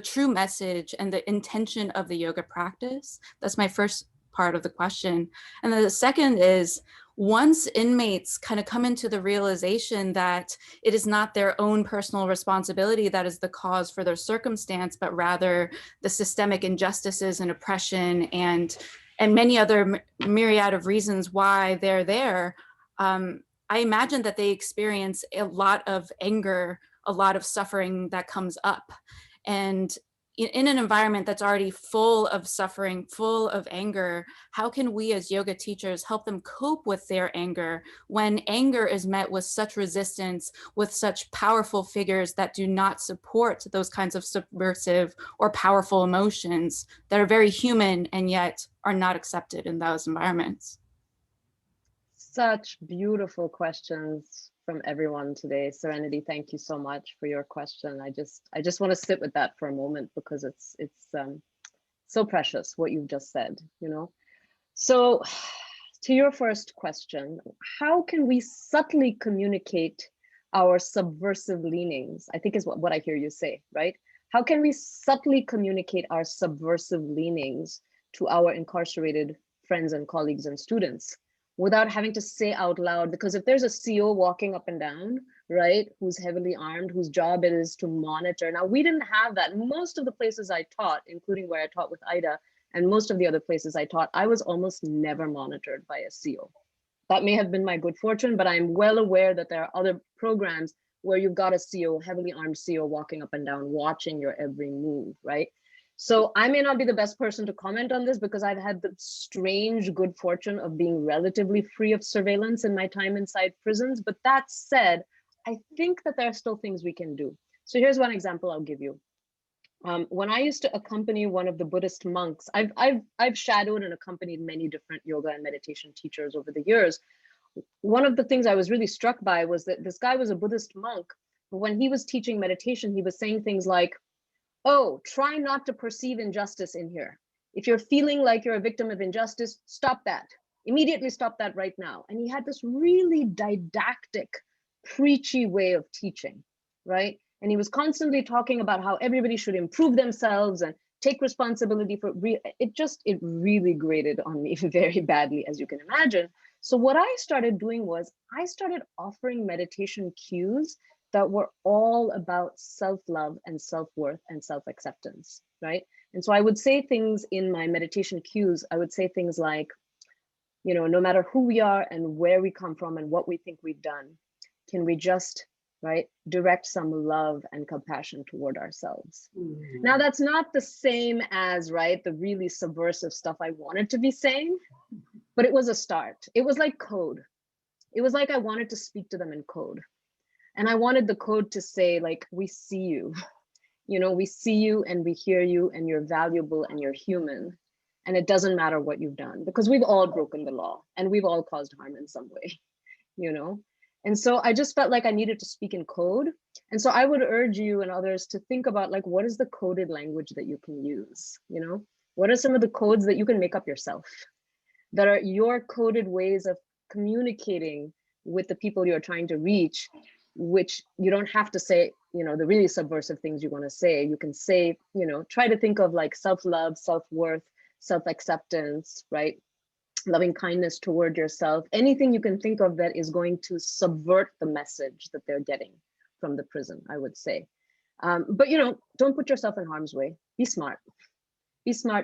true message and the intention of the yoga practice? That's my first part of the question. And then the second is, once inmates kind of come into the realization that it is not their own personal responsibility that is the cause for their circumstance, but rather the systemic injustices and oppression and many other myriad of reasons why they're there, I imagine that they experience a lot of anger, a lot of suffering that comes up. And in an environment that's already full of suffering, full of anger, how can we as yoga teachers help them cope with their anger when anger is met with such resistance, with such powerful figures that do not support those kinds of subversive or powerful emotions that are very human and yet are not accepted in those environments? Such beautiful questions from everyone today. Serenity, thank you so much for your question. I just want to sit with that for a moment because it's so precious what you've just said, So to your first question, how can we subtly communicate our subversive leanings? I think is what I hear you say, right? How can we subtly communicate our subversive leanings to our incarcerated friends and colleagues and students without having to say out loud? Because if there's a CO walking up and down right? Who's heavily armed, whose job it is to monitor. Now, we didn't have that. Most of the places I taught, including where I taught with Ida, and most of the other places I taught, I was almost never monitored by a CO. That may have been my good fortune, but I'm well aware that there are other programs where you've got a CO, heavily armed CO, walking up and down, watching your every move, right? So I may not be the best person to comment on this because I've had the strange good fortune of being relatively free of surveillance in my time inside prisons. But that said, I think that there are still things we can do. So here's one example I'll give you. When I used to accompany one of the Buddhist monks, I've shadowed and accompanied many different yoga and meditation teachers over the years. One of the things I was really struck by was that this guy was a Buddhist monk, but when he was teaching meditation, he was saying things like, oh, try not to perceive injustice in here. If you're feeling like you're a victim of injustice, stop that. Immediately stop that right now. And he had this really didactic, preachy way of teaching, right? And he was constantly talking about how everybody should improve themselves and take responsibility for it really grated on me very badly, as you can imagine. So what I started doing was I started offering meditation cues that were all about self-love and self-worth and self-acceptance, right? And so I would say things in my meditation cues, I would say things like, you know, no matter who we are and where we come from and what we think we've done, can we just, right, direct some love and compassion toward ourselves? Mm-hmm. Now, that's not the same as, right, the really subversive stuff I wanted to be saying, but it was a start. It was like code. It was like I wanted to speak to them in code. And I wanted the code to say, like, we see you, you know, we see you and we hear you and you're valuable and you're human. And it doesn't matter what you've done because we've all broken the law and we've all caused harm in some way, you know? And so I just felt like I needed to speak in code. And so I would urge you and others to think about, like, what is the coded language that you can use, you know? What are some of the codes that you can make up yourself that are your coded ways of communicating with the people you're trying to reach, which you don't have to say, you know, the really subversive things you want to say. You can say, you know, try to think of like self-love, self-worth, self-acceptance, right? Loving kindness toward yourself, anything you can think of that is going to subvert the message that they're getting from the prison, I would say. But, you know, don't put yourself in harm's way. Be smart,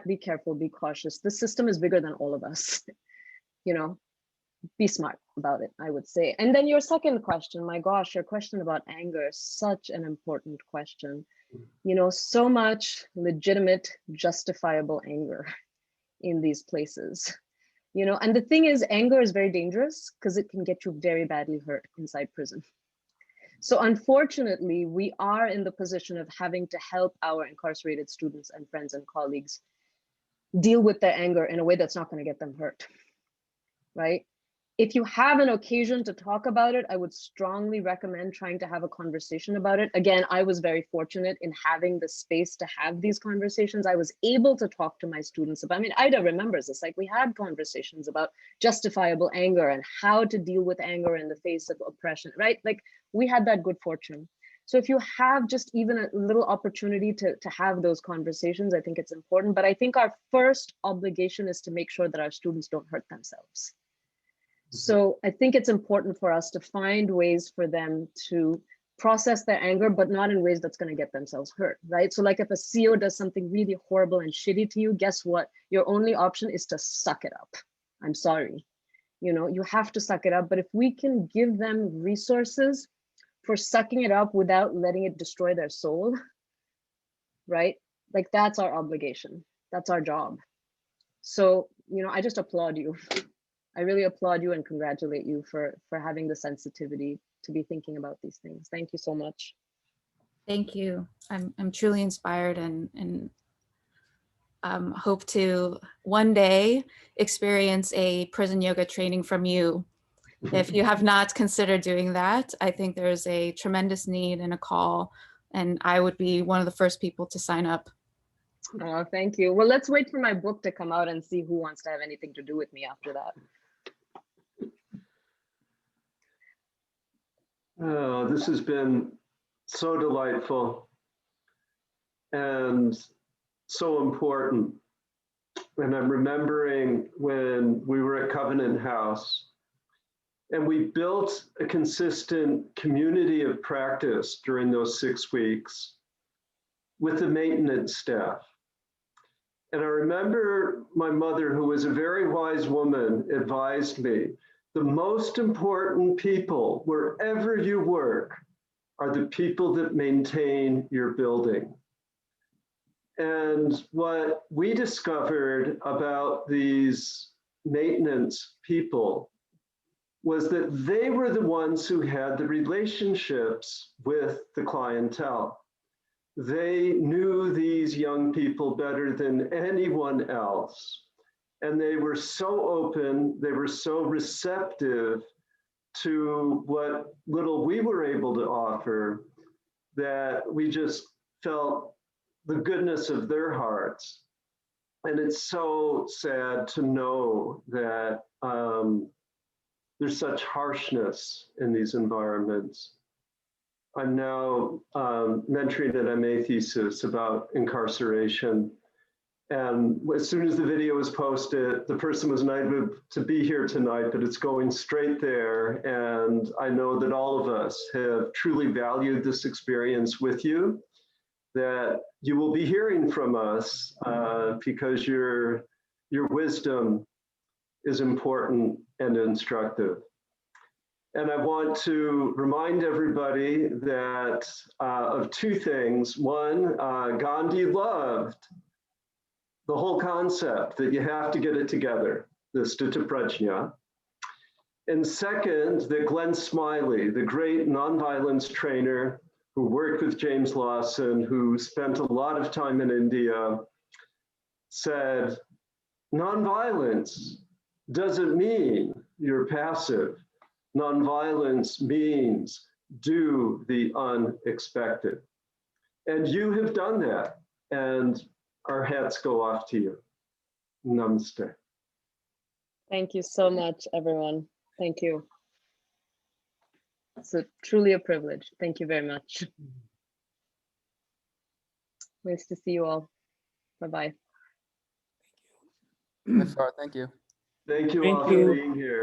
be careful, be cautious. The system is bigger than all of us, you know. Be smart about it, I would say. And then your second question, my gosh, your question about anger is such an important question. You know, so much legitimate, justifiable anger in these places. You know, and the thing is, anger is very dangerous because it can get you very badly hurt inside prison. So unfortunately, we are in the position of having to help our incarcerated students and friends and colleagues deal with their anger in a way that's not going to get them hurt, right? If you have an occasion to talk about it, I would strongly recommend trying to have a conversation about it. Again, I was very fortunate in having the space to have these conversations. I was able to talk to my students about, I mean, Ida remembers this, like we had conversations about justifiable anger and how to deal with anger in the face of oppression, right? Like we had that good fortune. So if you have just even a little opportunity to have those conversations, I think it's important. But I think our first obligation is to make sure that our students don't hurt themselves. So I think it's important for us to find ways for them to process their anger, but not in ways that's going to get themselves hurt, right? So like if a CO does something really horrible and shitty to you, guess what? Your only option is to suck it up. I'm sorry. You know, you have to suck it up. But if we can give them resources for sucking it up without letting it destroy their soul, right? Like that's our obligation. That's our job. So, you know, I just applaud you. I really applaud you and congratulate you for having the sensitivity to be thinking about these things. Thank you so much. Thank you. I'm truly inspired and hope to one day experience a prison yoga training from you. If you have not considered doing that, I think there's a tremendous need and a call, and I would be one of the first people to sign up. Oh, thank you. Well, let's wait for my book to come out and see who wants to have anything to do with me after that. Oh, this has been so delightful and so important. And I'm remembering when we were at Covenant House And we built a consistent community of practice during those 6 weeks with the maintenance staff. And I remember my mother, who was a very wise woman, advised me, the most important people wherever you work are the people that maintain your building. And what we discovered about these maintenance people was that they were the ones who had the relationships with the clientele. They knew these young people better than anyone else. And they were so open, they were so receptive to what little we were able to offer that we just felt the goodness of their hearts. And it's so sad to know that there's such harshness in these environments. I'm now mentoring an MA thesis about incarceration. And as soon as the video was posted, the person was not able to be here tonight, but it's going straight there. And I know that all of us have truly valued this experience with you, that you will be hearing from us because your wisdom is important and instructive. And I want to remind everybody that of 2 things. One, Gandhi loved the whole concept that you have to get it together, the Sthita Prajna. And second, that Glenn Smiley, the great nonviolence trainer who worked with James Lawson, who spent a lot of time in India, said, nonviolence doesn't mean you're passive. Nonviolence means do the unexpected. And you have done that. And our hats go off to you. Namaste. Thank you so much, everyone. Thank you. It's truly a privilege. Thank you very much. Nice to see you all. Bye-bye. Farah, thank you. Thank you Thank all you. for being here.